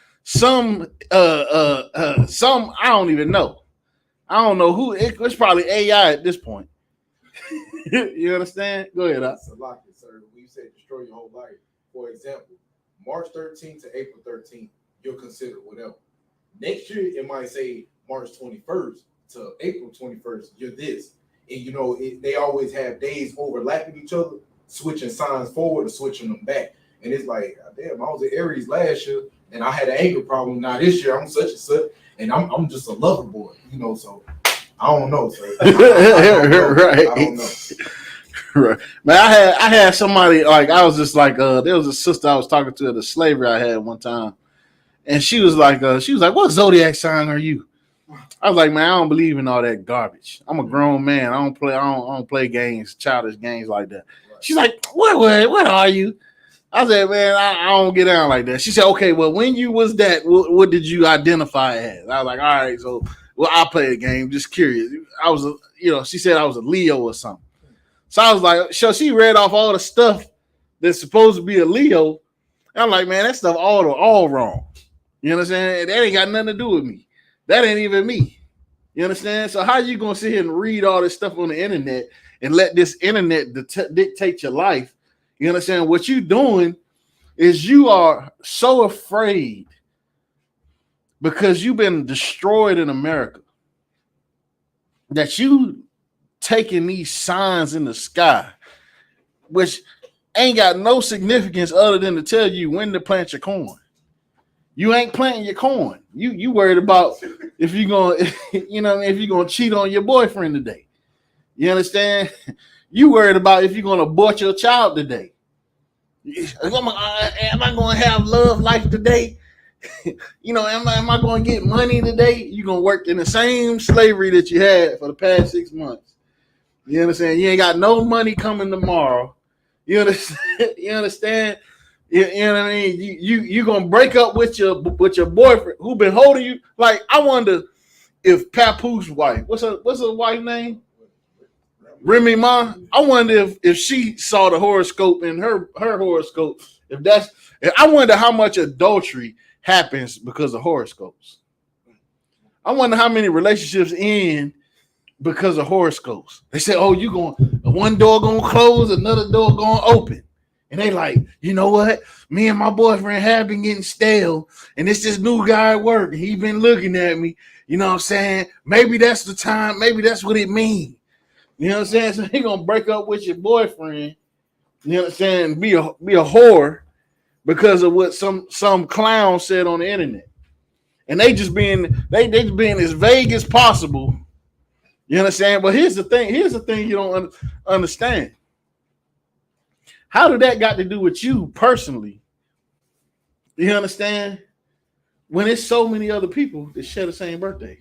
I don't even know. I don't know who. It's probably AI at this point. You understand? Go ahead. That's a lot, sir. When you say destroy your whole life, for example, March 13th to April 13th, you'll consider whatever. Next year, it might say March 21st to April 21st, you're this. And you know, they always have days overlapping each other, switching signs forward or switching them back. And it's like, damn, I was an Aries last year and I had an anger problem. Now this year I'm such and such, and I'm just a lover boy, you know. So I don't know, sir. I don't know. Right. Man, I had somebody, like, I was just like, there was a sister I was talking to at the slavery I had one time, and she was like, what zodiac sign are you? I was like, man, I don't believe in all that garbage. I'm a grown man. I don't play games, childish games like that. She's like, what are you? I said, man, I don't get down like that. She said, okay, well, when you was that, what did you identify as? I was like, all right, so, well, I play the game, just curious. I was, she said I was a Leo or something. So I was like, so she read off all the stuff that's supposed to be a Leo. I'm like, man, that stuff all wrong. You understand? That ain't got nothing to do with me. That ain't even me. You understand? So how you gonna sit here and read all this stuff on the internet and let this internet dictate your life? You understand? What you doing is you are so afraid because you've been destroyed in America that you taking these signs in the sky, which ain't got no significance other than to tell you when to plant your corn. You ain't planting your corn. You worried about if you're gonna, if you're gonna cheat on your boyfriend today. You understand? You worried about if you're gonna abort your child today. Am I gonna have love life today? Am I gonna get money today? You're gonna work in the same slavery that you had for the past 6 months. You understand? You ain't got no money coming tomorrow. You understand? You understand? You know what I mean? You gonna break up with your boyfriend who been holding you. Like, I wonder if Papoose wife, what's her wife's name? Remy Ma. I wonder if she saw the horoscope in her horoscope. I wonder how much adultery happens because of horoscopes. I wonder how many relationships end because of horoscopes. They say, "Oh, one door gonna close, another door gonna open," and they like, you know what? Me and my boyfriend have been getting stale, and it's this new guy at work. And he been looking at me. You know what I'm saying? Maybe that's the time. Maybe that's what it means. You know what I'm saying? So he gonna break up with your boyfriend. You know what I'm saying? Be a whore because of what some clown said on the internet, and they just being as vague as possible. You understand? But here's the thing you don't understand. How did that got to do with you personally? You understand? When it's so many other people that share the same birthday.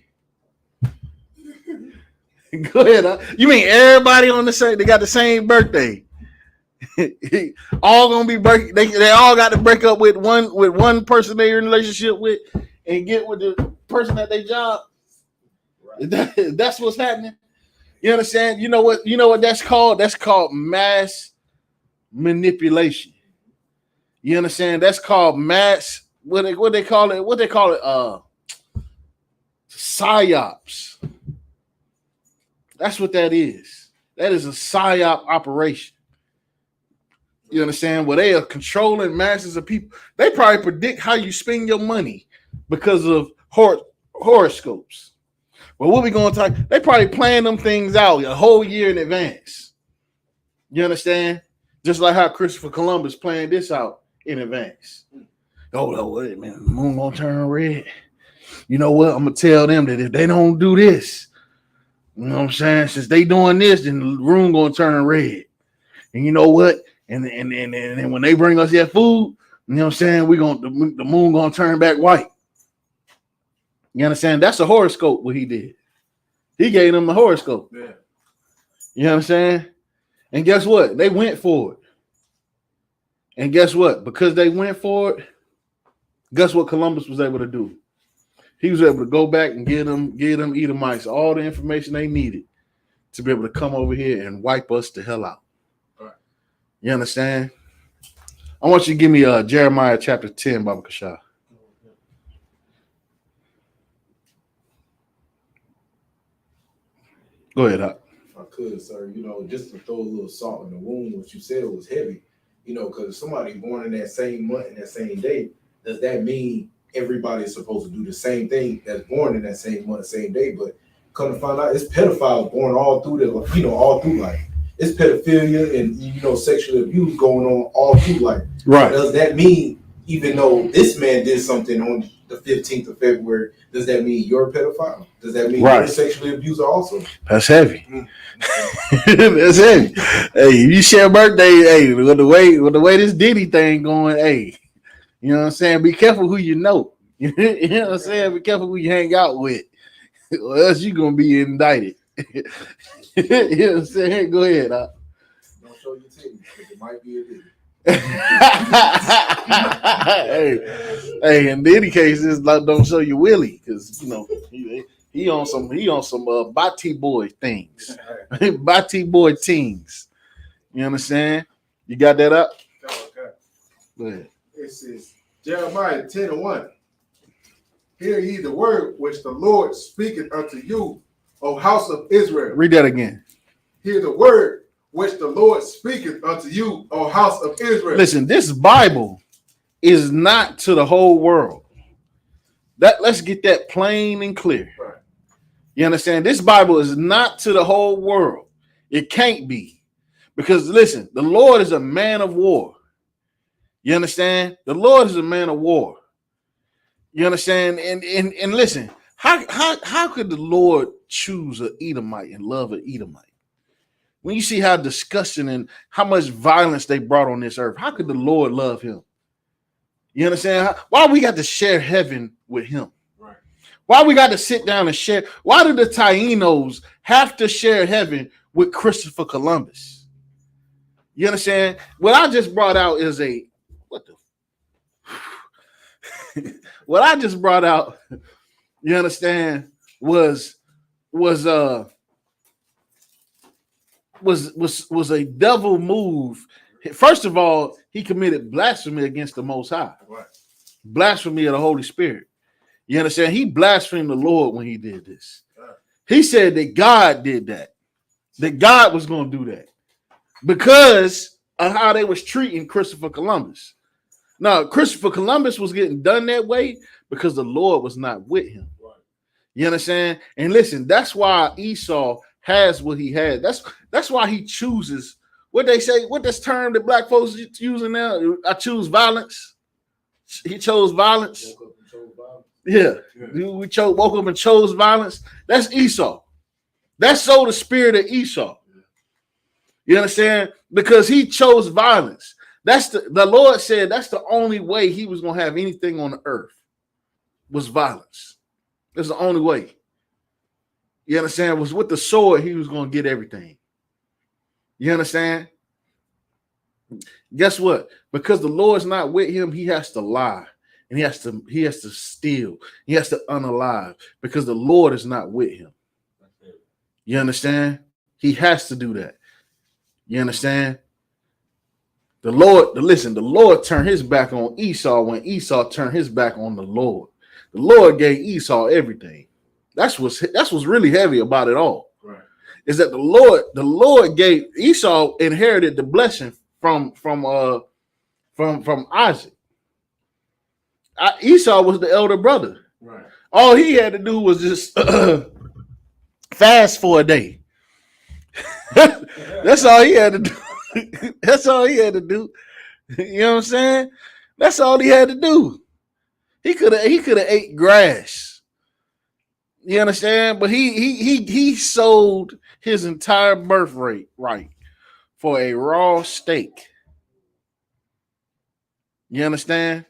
Go ahead. Huh? You mean everybody on the same? They got the same birthday. All gonna be break. They all got to break up with one person they're in a relationship with and get with the person at their job. Right. That's what's happening. You understand? You know what that's called? That's called mass manipulation. You understand? That's called mass. What they call it? What they call it? Psyops. That's what that is. That is a psyop operation. You understand? Where they are controlling masses of people. They probably predict how you spend your money because of horoscopes. Well, what we going to talk? They probably plan them things out a whole year in advance. You understand? Just like how Christopher Columbus planned this out in advance. Oh, wait, man, the moon gonna turn red. You know what? I'm gonna tell them that if they don't do this, you know what I'm saying? Since they doing this, then the room gonna turn red. And you know what? And when they bring us that food, you know what I'm saying? The moon gonna turn back white. You understand? That's a horoscope. What he did, he gave them a horoscope. Yeah. You know what I'm saying? And guess what? They went for it. And guess what? Because they went for it, guess what Columbus was able to do? He was able to go back and give them Edomites all the information they needed to be able to come over here and wipe us the hell out. All right. You understand? I want you to give me Jeremiah chapter 10, Baba Kasha. Go ahead, Hop. If I could, sir, just to throw a little salt in the wound, what you said was heavy, because somebody born in that same month and that same day, does that mean everybody's supposed to do the same thing that's born in that same month, same day? But come to find out, it's pedophiles born all through all through life. It's pedophilia and, sexual abuse going on all through life. Right. Does that mean, even though this man did something on the 15th of February, does that mean you're a pedophile? Does that mean you're a sexually abuser also? That's heavy. That's heavy. Hey, you share birthday, hey, with the way this Diddy thing going, hey, you know what I'm saying? Be careful who you know. You know what I'm saying? Be careful who you hang out with, or else you're gonna be indicted. You know what I'm saying? Go ahead. Don't show your titties, because it might be a Diddy. hey, in Diddy cases, like, don't show you Willie, because he on some Bati boy things, Bati boy teams. You understand? You got that up? Okay. Go ahead. This is Jeremiah 10:1. Hear ye the word which the Lord speaketh unto you, O house of Israel. Read that again. Hear the word which the Lord speaketh unto you, O house of Israel. Listen, this Bible is not to the whole world. Let's get that plain and clear. Right. You understand? This Bible is not to the whole world. It can't be. Because listen, the Lord is a man of war. You understand? The Lord is a man of war. You understand? And listen, how could the Lord choose an Edomite and love an Edomite? When you see how disgusting and how much violence they brought on this earth, how could the Lord love him? You understand? Why we got to share heaven with him? Right. Why we got to sit down and share? Why do the Tainos have to share heaven with Christopher Columbus? You understand? What I just brought out is what I just brought out, you understand, was was a devil move. First of all, he committed blasphemy against the Most High, Right. blasphemy of the Holy Spirit. You understand? He blasphemed the Lord when he did this. Right. He said that God did that God was going to do that because of how they was treating Christopher Columbus. Now, Christopher Columbus was getting done that way because the Lord was not with him. Right. You understand? And listen, that's why Esau has what he had. That's why he chooses what they say. What this term that black folks using now? I choose violence. He chose violence. Woke up and chose violence. Yeah, we woke up and chose violence. That's Esau. That's so the spirit of Esau. You understand? Because he chose violence. That's the Lord said that's the only way he was gonna have anything on the earth was violence. That's the only way. You understand? Was with the sword he was gonna get everything. You understand? Guess what? Because the Lord's not with him, he has to lie. And he has to steal. He has to unalive because the Lord is not with him. You understand? He has to do that. You understand? The Lord turned his back on Esau when Esau turned his back on the Lord. The Lord gave Esau everything. That's what's really heavy about it all. Right. Is that the Lord gave Esau inherited the blessing from Isaac. Esau was the elder brother. Right. All he had to do was just fast for a day. That's all he had to do. That's all he had to do. You know what I'm saying? That's all he had to do. He could have ate grass. You understand? But he sold his entire birthright for a raw steak. You understand?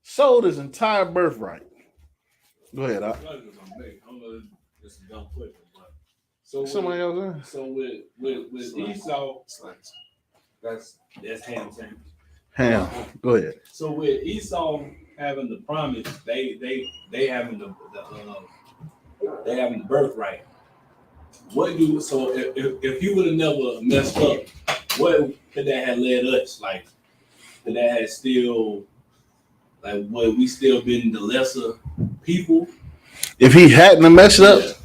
Sold his entire birthright. Go ahead. I don't know if this is a dumb question, but Somebody else. So with Esau, that's ham sandwich. Ham. Go ahead. So with Esau having the promise, they having the birthright. If he would have never messed up, what could that have led us? Like, could that have still, like, would we still been the lesser people? If he hadn't messed up,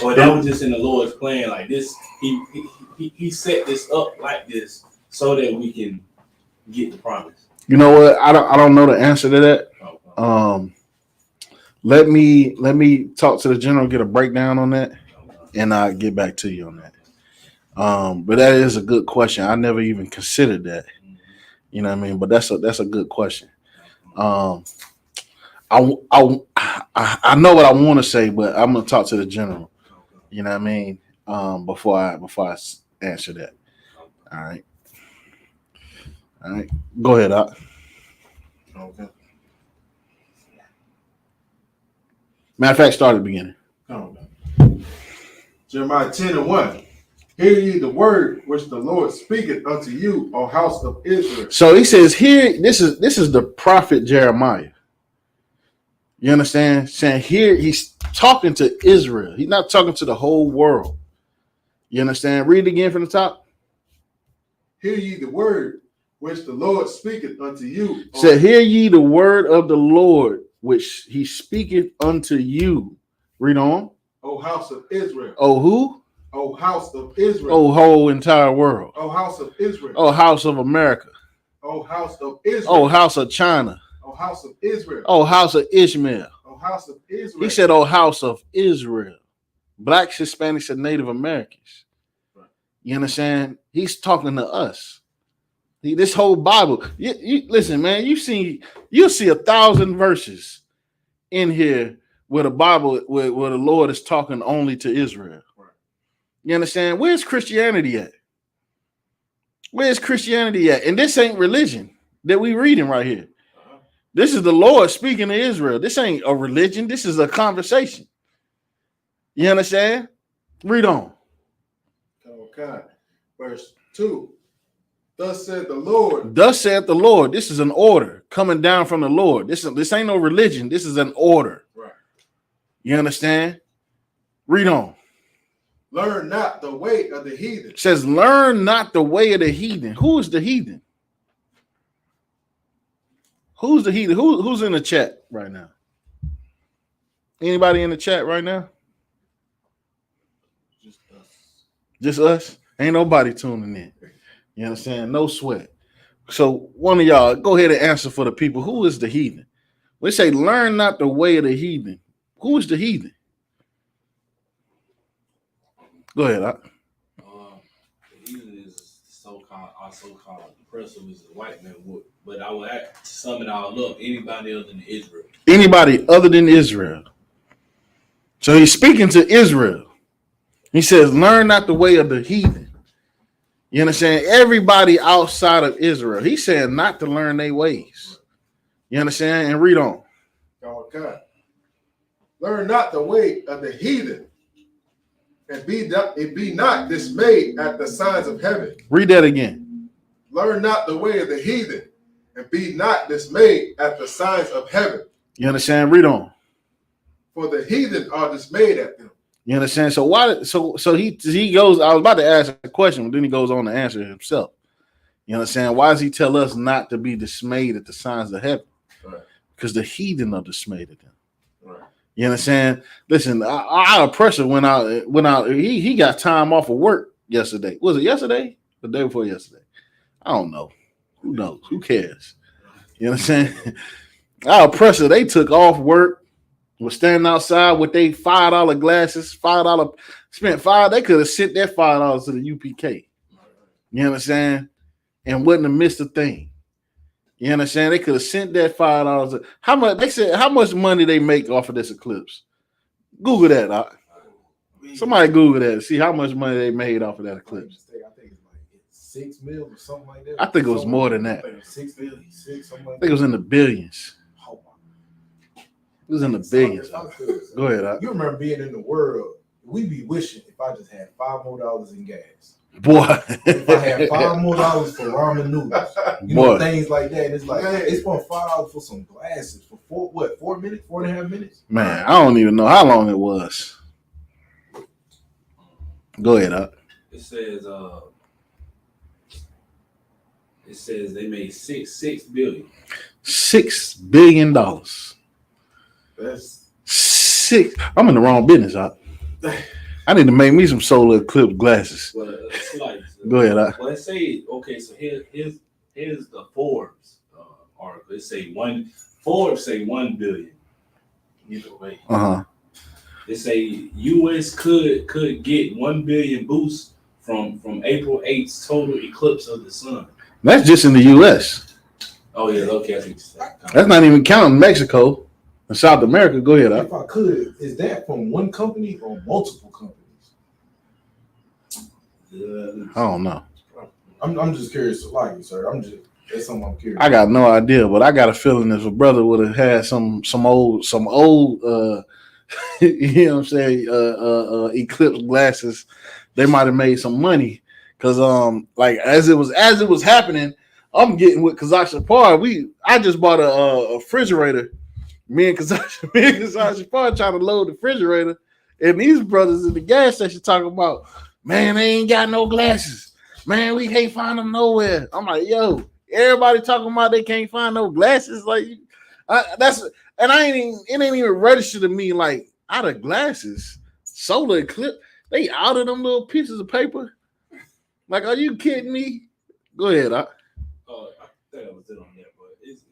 or that was just in the Lord's plan, like this, he set this up like this so that we can get the promise. you know what? I don't know the answer to that. Let me talk to the general, get a breakdown on that, and I'll get back to you on that. But that is a good question. I never even considered that. You know what I mean? But that's a good question. I know what I want to say, but I'm gonna talk to the general. You know what I mean? Before I answer that. All right. Go ahead, Doc. Okay. Matter of fact, start at the beginning. Jeremiah 10:1. Hear ye the word which the Lord speaketh unto you, O house of Israel. So he says here, this is the prophet Jeremiah. You understand? Saying here he's talking to Israel. He's not talking to the whole world. You understand? Read it again from the top. Hear ye the word which the Lord speaketh unto you. Said, hear ye the word of the Lord which he speaketh unto you. Read on. O house of Israel. Oh, who? O house of Israel. Oh, whole entire world. O house of Israel. Oh, house of America. O house of Israel. Oh, house of China. O house of Israel. Oh, house of Ishmael. O house of Israel. He said, oh, house of Israel. Blacks, Hispanics, and Native Americans. Right. You understand? He's talking to us. This whole Bible. You listen, man. You'll see 1,000 verses in here where the Bible, where the Lord is talking only to Israel. Right. You understand? Where's Christianity at? Where's Christianity at? And this ain't religion that we reading right here. This is the Lord speaking to Israel. This ain't a religion. This is a conversation. You understand? Read on. Okay. Verse 2. Thus said the Lord. Thus saith the Lord. This is an order coming down from the Lord. This ain't no religion. This is an order. Right. You understand? Read on. Learn not the way of the heathen. It says, learn not the way of the heathen. Who is the heathen? Who's the heathen? Who's in the chat right now? Anybody in the chat right now? Just us. Just us? Ain't nobody tuning in. You understand? No sweat. So one of y'all, go ahead and answer for the people. Who is the heathen? We say, learn not the way of the heathen. Who is the heathen? Go ahead. The heathen is our so-called oppressor is the white man would. But I would have to sum it all up. Anybody other than Israel. Anybody other than Israel. So he's speaking to Israel. He says, learn not the way of the heathen. You understand? Everybody outside of Israel. He's saying not to learn their ways. You understand? And read on. Okay. Learn not the way of the heathen, and be not dismayed at the signs of heaven. Read that again. Learn not the way of the heathen, and be not dismayed at the signs of heaven. You understand? Read on. For the heathen are dismayed at them. You understand? So why? So he goes. I was about to ask a question, but then he goes on to answer it himself. You understand? Why does he tell us not to be dismayed at the signs of heaven? Right. Because the heathen are dismayed at them. Right. You understand? Listen, our oppressor went out. He got time off of work yesterday. Was it yesterday? The day before yesterday? I don't know. Who knows? Who cares? You understand? Our oppressor, they took off work. Was standing outside with their $5 glasses, spent $5. They could have sent that $5 to the UPK. You understand? And wouldn't have missed a thing. You understand? They could have sent that $5. How much? They said how much money they make off of this eclipse. Google that. Somebody Google that and see how much money they made off of that eclipse. I think it's like 6 mil or something like that. I think it was more than that. 6 billion, something like I think it was in the billions. It was in the billions. Go ahead. You remember being in the world? We be wishing if I just had $5 more in gas. Boy, if I had $5 more for ramen noodles, know, things like that. It's like it's for $5 for some glasses for 4 minutes, 4.5 minutes. Man, I don't even know how long it was. Go ahead. It says they made $6 billion. $6 billion. That's $6. I'm in the wrong business. I need to make me some solar eclipse glasses. Well, Go ahead. Well, let's say okay. So here's the Forbes article. It say Forbes say 1 billion. Either way. They say U.S. could get 1 billion boost from April 8th's total eclipse of the sun. That's just in the U.S. Oh yeah, okay. I think that's not even counting Mexico and South America. Go ahead. If I could, is that from one company or multiple companies? I don't know. I'm just curious, like you, sir. That's something I'm curious. I got no idea, but I got a feeling if a brother would have had some old you know what I'm saying, eclipse glasses, they might have made some money. Cause like as it was happening, I'm getting with Kazasha Par. I just bought a refrigerator. Me and Kazasha Par trying to load the refrigerator, and these brothers in the gas station talking about, man, they ain't got no glasses. Man, we can't find them nowhere. I'm like, yo, everybody talking about they can't find no glasses. Like, it ain't even registered to me. Like, out of glasses, solar eclipse, they out of them little pieces of paper. Like, are you kidding me? Go ahead. I think I was in on that, but it's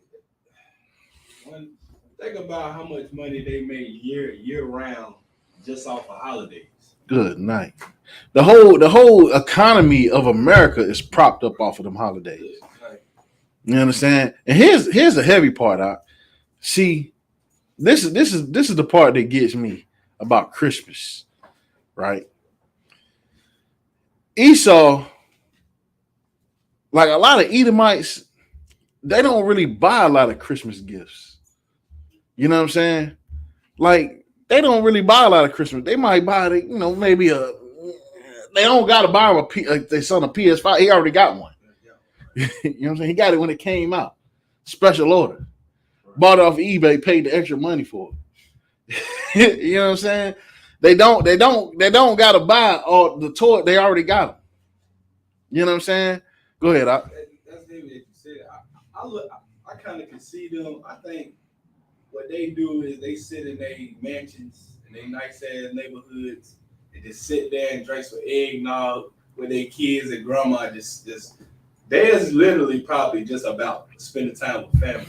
one. Think about how much money they made year round just off of holidays. Good night. The whole economy of America is propped up off of them holidays. You understand? And here's the heavy part. See, this is the part that gets me about Christmas, right? Esau, like a lot of Edomites, they don't really buy a lot of Christmas gifts. You know what I'm saying? Like, they don't really buy a lot of Christmas. They might buy, maybe they don't got to buy him their son a PS5. He already got one. You know what I'm saying? He got it when it came out. Special order. Bought it off eBay, paid the extra money for it. You know what I'm saying? They don't gotta buy all the toy. They already got them. You know what I'm saying? Go ahead. That's heavy that you said. I kind of can see them. I think what they do is they sit in their mansions and they nice ass neighborhoods and just sit there and drink some eggnog with their kids and grandma. Just there's literally probably just about spending time with family.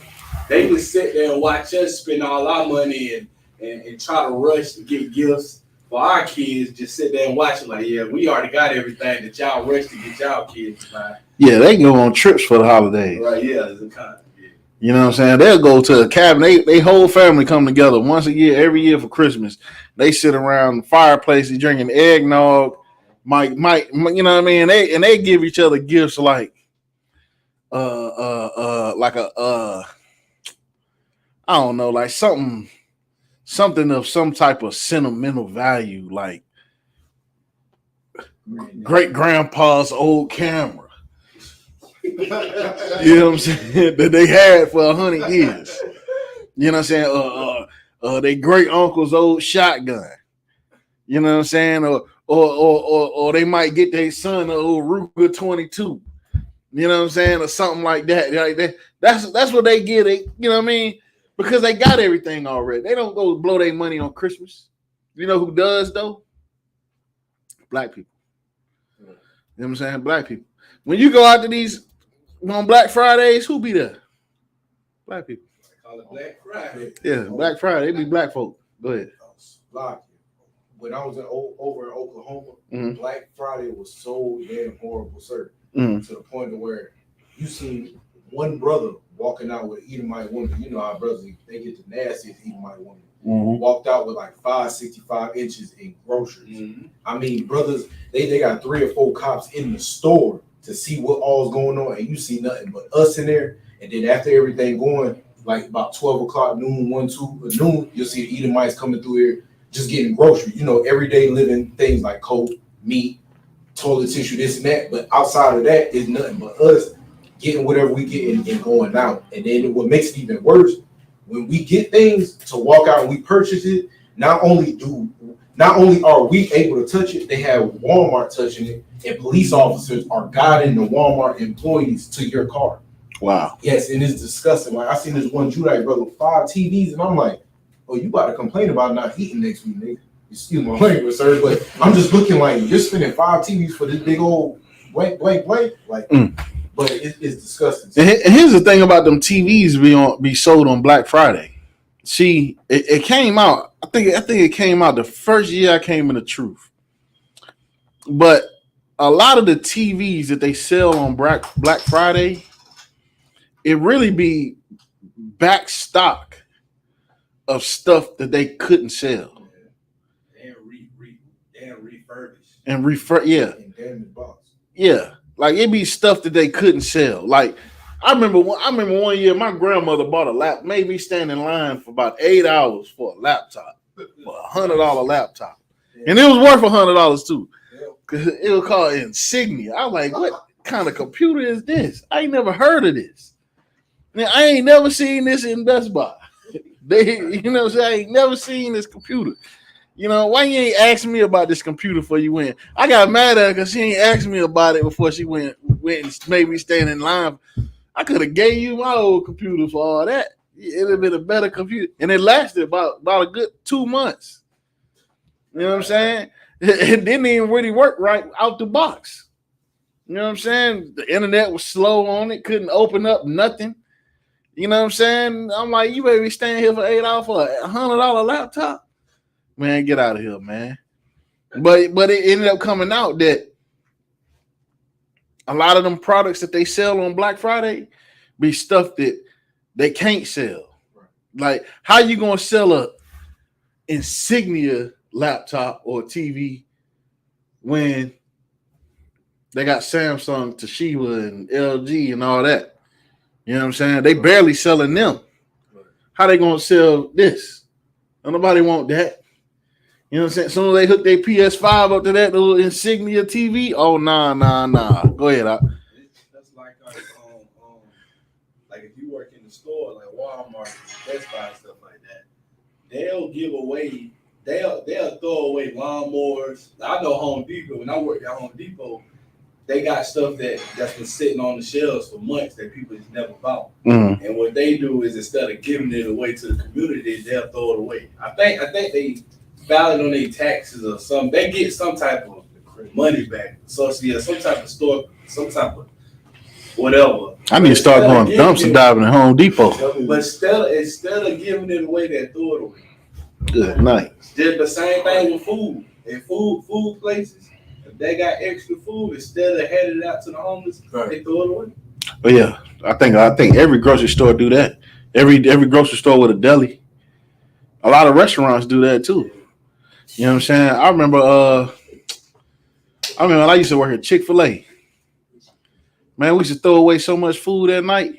They just sit there and watch us spend all our money and try to rush to get gifts for our kids. Just sit there and watch it like, yeah, we already got everything that y'all rush to get y'all kids to buy. Yeah, they go on trips for the holidays. Right, yeah, it's a kind of, yeah. You know what I'm saying? They'll go to a cabin. They whole family come together once a year, every year for Christmas. They sit around the fireplace, drinking eggnog. You know what I mean? They give each other gifts like I don't know, like something of some type of sentimental value, like great grandpa's old camera. You know what I'm saying? That they had for 100 years. You know what I'm saying? They great uncle's old shotgun. You know what I'm saying? Or they might get their son an old Ruger 22. You know what I'm saying? Or something like that. Like that's what they get. You know what I mean? Because they got everything already. They don't go blow their money on Christmas. You know who does though? Black people. You know what I'm saying? Black people. When you go out to these on Black Fridays, who be there? Black people. I call it Black Friday. Yeah, Black Friday. They be black folk. Go ahead. When I was over in Oklahoma, mm-hmm. Black Friday was so damn horrible, sir. Mm-hmm. To the point of where you see one brother walking out with an Edomite woman. You know how brothers, they get the nastiest Edomite woman. Mm-hmm. Walked out with like 565 inches in groceries. Mm-hmm. I mean, brothers, they got 3 or 4 cops in the store to see what all's going on, and you see nothing but us in there. And then after everything going, like about 12 o'clock, noon, 1, 2, noon, you'll see the Edomites coming through here just getting groceries. You know, everyday living things like coat, meat, toilet tissue, this and that. But outside of that is nothing but us getting whatever we get and going out. And then what makes it even worse, when we get things to walk out and we purchase it, not only are we able to touch it, they have Walmart touching it, and police officers are guiding the Walmart employees to your car. Wow. Yes, and it's disgusting. Like I seen this one Judite brother with 5 TVs, and I'm like, oh, you about to complain about not heating next week, nigga. Excuse my language, sir, but I'm just looking like you're spending 5 TVs for this big old blank. Like, but it's disgusting. And here's the thing about them TVs be sold on Black Friday. See, it came out. I think it came out the first year I came into Truth. But a lot of the TVs that they sell on Black Friday, it really be back stock of stuff that they couldn't sell. And refurbished. Yeah. Like it be stuff that they couldn't sell. Like I remember one year my grandmother bought a laptop, made me stand in line for about 8 hours for a laptop, for $100 laptop. Yeah. And it was worth $100 too. Cause it was called Insignia. I was like, what kind of computer is this? I ain't never heard of this. Now, I ain't never seen this in Best Buy. You know what I'm saying? I ain't never seen this computer. You know, why you ain't asked me about this computer before you went? I got mad at her because she ain't asked me about it before she went and made me stand in line. I could have gave you my old computer for all that. It would have been a better computer. And it lasted about a good 2 months. You know what I'm saying? It didn't even really work right out the box. You know what I'm saying? The internet was slow on it. Couldn't open up nothing. You know what I'm saying? I'm like, you better be staying here for 8 hours for a $100 laptop? Man, get out of here, man. But it ended up coming out that a lot of them products that they sell on Black Friday be stuff that they can't sell. Like, how you gonna sell a Insignia laptop or TV when they got Samsung, Toshiba, and LG and all that? You know what I'm saying? They barely selling them. How they gonna sell this? Nobody want that. You know what I'm saying? As soon as they hook their PS5 up to that little Insignia TV, oh nah. Go ahead, That's like like if you work in the store, like Walmart, Best Buy, and stuff like that, they'll give away they'll throw away lawnmowers. I know Home Depot. When I worked at Home Depot, they got stuff that's been sitting on the shelves for months that people just never bought. Mm. And what they do is instead of giving it away to the community, they'll throw it away. I think they filed on their taxes or something. They get some type of money back. So yeah, some type of store, some type of whatever. I need to start going dumpster diving at Home Depot. But instead of giving it away, they throw it away. Good night. Just the same thing with food. In food places, if they got extra food, instead of handing it out to the homeless, they throw it away. But yeah, I think every grocery store do that. Every grocery store with a deli. A lot of restaurants do that too. You know what I'm saying? I remember when I used to work at Chick-fil-A. Man, we used to throw away so much food at night.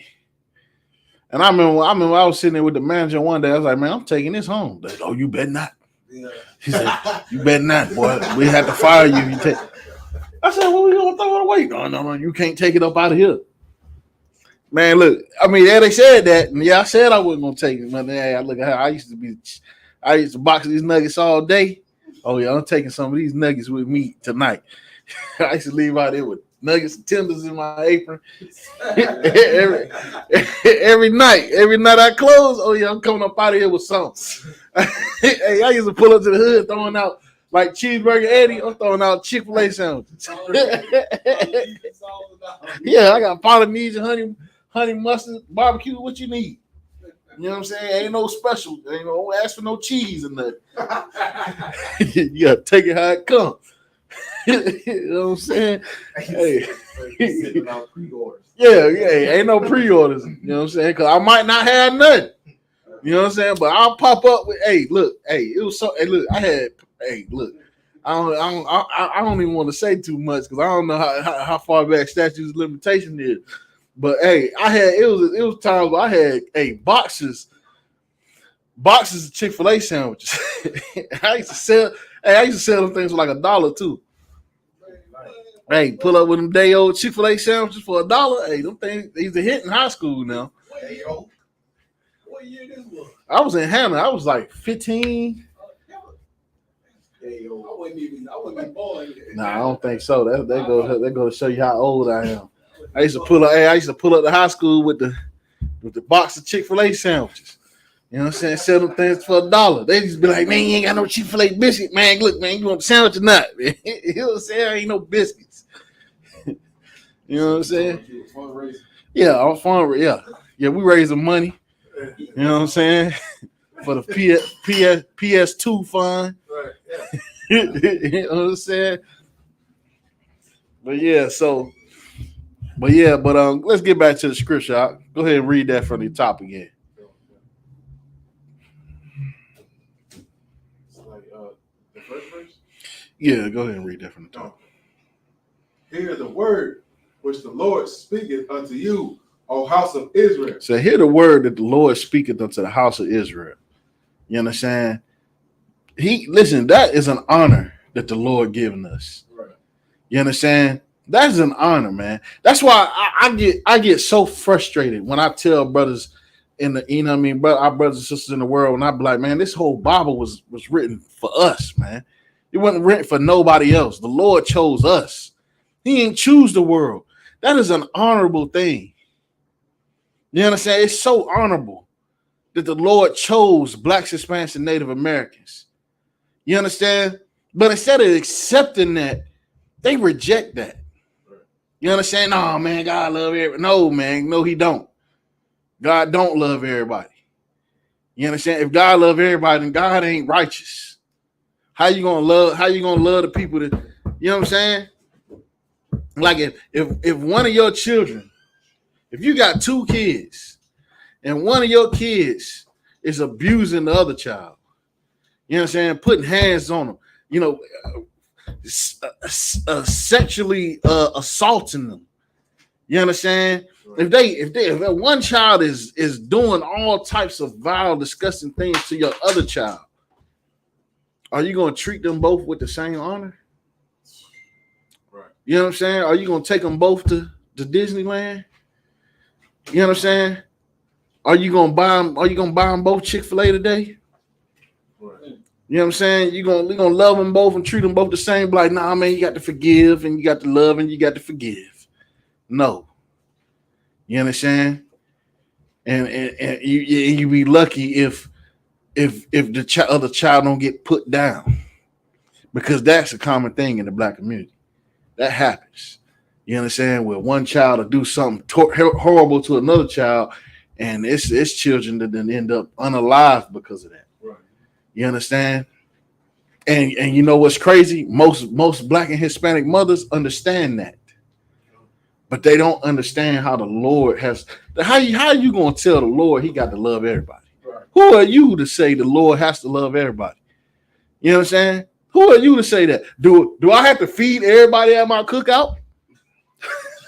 And I remember I was sitting there with the manager one day. I was like, man, I'm taking this home. Like, oh, you bet not. Yeah. He said, you bet not, boy. We had to fire you if you take. I said, well, we gonna throw it away. No, you can't take it up out of here. Man, look, I mean, yeah, they said that, and yeah, I said I wasn't gonna take it, but yeah, look at how I used to box these nuggets all day. Oh yeah, I'm taking some of these nuggets with me tonight. I used to leave out there with nuggets and tenders in my apron. every night I close. Oh yeah, I'm coming up out of here with something. Hey, I used to pull up to the hood throwing out like cheeseburger Eddie. I'm throwing out Chick-fil-A sandwiches. Yeah, I got Polynesian honey mustard barbecue. What you need? You know what I'm saying? Ain't no special. Ain't no ask for no cheese or nothing. You gotta take it how it comes. You know what I'm saying? Hey. Yeah, ain't no pre-orders. You know what I'm saying? Because I might not have nothing. You know what I'm saying? But I'll pop up with, it was so. Hey, look, I don't even want to say too much because I don't know how far back statute of limitation is. But hey, it was times where I had boxes of Chick-fil-A sandwiches. I used to sell them things for like $1 too. Hey, pull up with them day old Chick-fil-A sandwiches for $1. Hey, them things they used to hit in high school now. What year this was? I was in Hannah. I was like 15. I wasn't even born. Nah, I don't think so. That go to show you how old I am. I used to pull up to high school with the box of Chick-fil-A sandwiches. You know what I'm saying? Sell them things for $1. They just be like, man, you ain't got no Chick-fil-A biscuit. Man, look, man, you want a sandwich or not? You know what I'm saying? There ain't no biscuits. You know what I'm saying? Yeah, I'm fun. Yeah, we raising money. You know what I'm saying? For the PS2 fund. Right. You know what I'm saying? But let's get back to the scripture. Go ahead and read that from the top again. The first verse? Yeah, go ahead and read that from the top. Hear the word which the Lord speaketh unto you, O house of Israel. So hear the word that the Lord speaketh unto the house of Israel. You understand? That is an honor that the Lord given us. Right. You understand? That's an honor, man. That's why I get so frustrated when I tell brothers our brothers and sisters in the world, and I be like, man, this whole Bible was written for us, man. It wasn't written for nobody else. The Lord chose us. He ain't choose the world. That is an honorable thing. You understand? It's so honorable that the Lord chose Blacks, Hispanics, and Native Americans. You understand? But instead of accepting that, they reject that. You understand? No, man, God love everybody. No, man, no, he don't. God don't love everybody. You understand? If God love everybody, then God ain't righteous. How you gonna love the people that, you know what I'm saying? Like if one of your children, if you got 2 kids and one of your kids is abusing the other child, you know what I'm saying? Putting hands on them, you know, sexually assaulting them. You understand? If one child is doing all types of vile, disgusting things to your other child, are you going to treat them both with the same honor? Right. You know what I'm saying? Are you going to take them both to Disneyland? You know what I'm saying? Are you going to buy them both Chick-fil-A today? Right. You know what I'm saying? You're gonna love them both and treat them both the same. Like, nah, man, you got to forgive and you got to love and you got to forgive. No. You understand? And you be lucky if the other child don't get put down, because that's a common thing in the black community. That happens. You understand? Where one child will do something horrible to another child, and it's children that then end up unalive because of that. Right. You understand? And you know what's crazy? Most black and Hispanic mothers understand that, but they don't understand how the Lord has. How you gonna tell the Lord He got to love everybody? Right. Who are you to say the Lord has to love everybody? You know what I'm saying? Who are you to say that? Do I have to feed everybody at my cookout?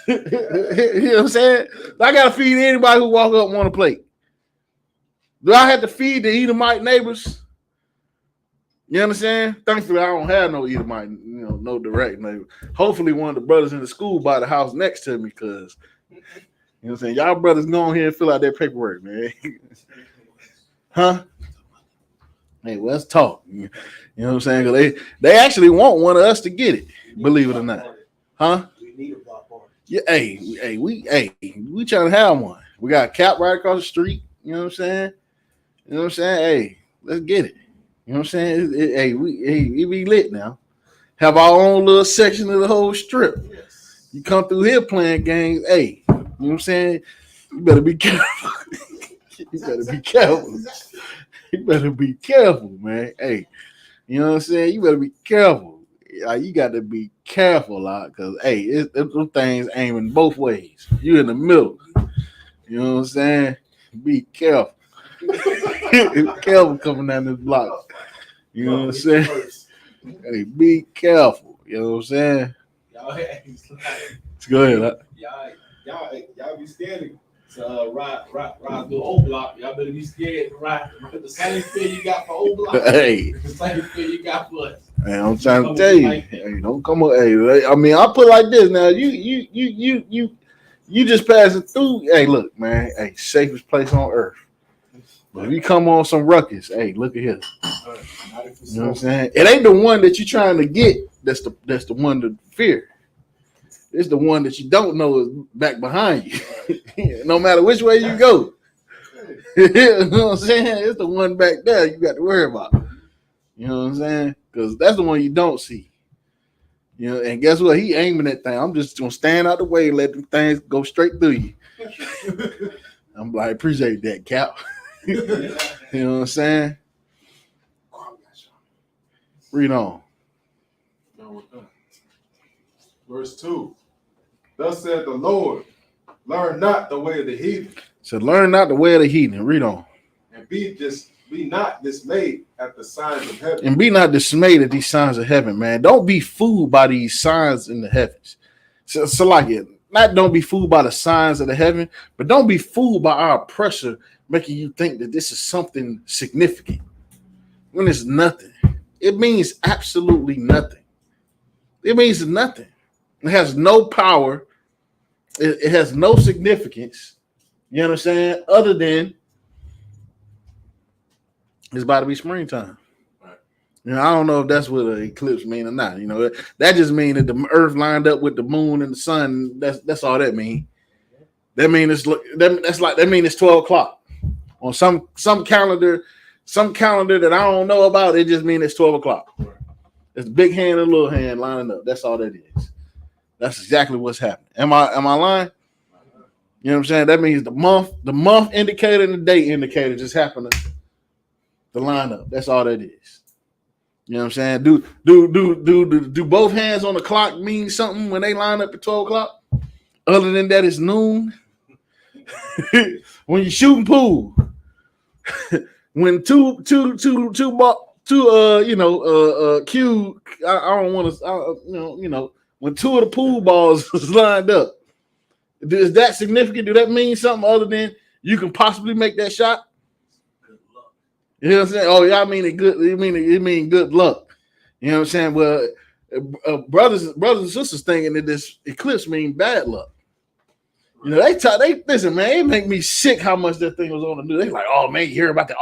You know what I'm saying? I gotta feed anybody who walk up and want a plate. Do I have to feed the Edomite neighbors? You understand? Thankfully, I don't have no Edomite, no direct neighbor. Hopefully, one of the brothers in the school by the house next to me, because you know what I'm saying, y'all brothers go on here and fill out that paperwork, man. Huh? Hey, well, let's talk. You know what I'm saying? 'Cause they actually want one of us to get it, believe it or not. Huh? We need a block party. Yeah, we trying to have one. We got a cap right across the street. You know what I'm saying? You know what I'm saying? Hey, let's get it. You know what I'm saying? We be lit now. Have our own little section of the whole strip. Yes. You come through here playing games, hey, you know what I'm saying? You better be careful. You better be careful. You better be careful, man. Hey, you know what I'm saying? You better be careful. You got to be careful, because hey, them things aiming both ways. You in the middle. You know what I'm saying? Be careful. Be careful coming down this block. You know what I'm saying? Hey, be careful. You know what I'm saying? Y'all, Go ahead. y'all be scared to ride through O Block. Y'all better be scared to ride the same fear you got for O Block. Hey, The same fear you got for us. hey, I'm trying to tell you. Hey, don't come on. Hey, I mean, I'll put it like this now. You just passing through. Hey, look, man. Hey, safest place on earth. But if you come on some ruckus, hey, look at here. You know what I'm saying? It ain't the one that you're trying to get that's the one to fear. It's the one that you don't know is back behind you. No matter which way you go. You know what I'm saying? It's the one back there you got to worry about. You know what I'm saying? Because that's the one you don't see. You know, and guess what? He aiming that thing. I'm just gonna stand out the way and let them things go straight through you. I'm like, appreciate that, Cap. You know what I'm saying? Read on. Verse 2. Thus said the Lord, learn not the way of the heathen. So learn not the way of the heathen. Read on. And be not dismayed at the signs of heaven. And be not dismayed at these signs of heaven, man. Don't be fooled by these signs in the heavens. So like it. Not don't be fooled by the signs of the heaven, but don't be fooled by our oppressor making you think that this is something significant when it's nothing. It means absolutely nothing. It means nothing. It has no power. It has no significance. You understand? Other than it's about to be springtime. Right. You know, I don't know if that's what an eclipse means or not. You know, that just means that the earth lined up with the moon and the sun. That's all that means. That means it's 12 o'clock. On some calendar that I don't know about, it just means it's 12 o'clock. Right. It's big hand and little hand lining up. That's all that is. That's exactly what's happening. Am I lying? You know what I'm saying? That means the month indicator and the day indicator just happen to line up. That's all that is. You know what I'm saying? Do both hands on the clock mean something when they line up at 12 o'clock? Other than that, it's noon. When you're shooting pool, when two cue. I don't want to. When two of the pool balls is lined up, is that significant? Do that mean something other than you can possibly make that shot? Good luck. You know what I'm saying? Oh yeah, I mean it good. It mean good luck. You know what I'm saying? Well, brothers and sisters thinking that this eclipse mean bad luck. You know, they listen, man. It make me sick how much that thing was on the news. They like, oh man, you hear about the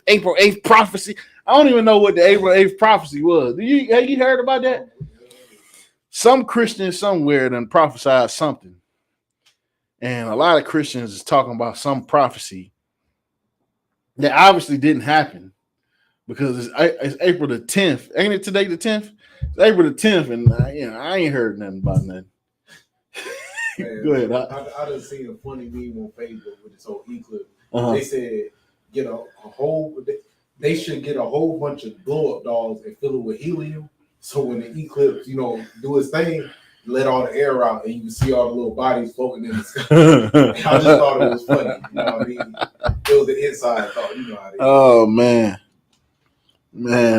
April 8th prophecy? I don't even know what the April 8th prophecy was. Have you heard about that? Some Christians somewhere done prophesied something. And a lot of Christians is talking about some prophecy that obviously didn't happen because it's April the 10th. Ain't it today the 10th? It's April the 10th, and I ain't heard nothing about nothing. Man, Go ahead. I done seen a funny meme on Facebook with this whole eclipse. Uh-huh. They said they should get a whole bunch of blow up dolls and fill it with helium. So when the eclipse, do its thing, let all the air out and you can see all the little bodies floating in the sky. I just thought it was funny. You know what I mean? It was the inside thought. You know how it is. Oh man,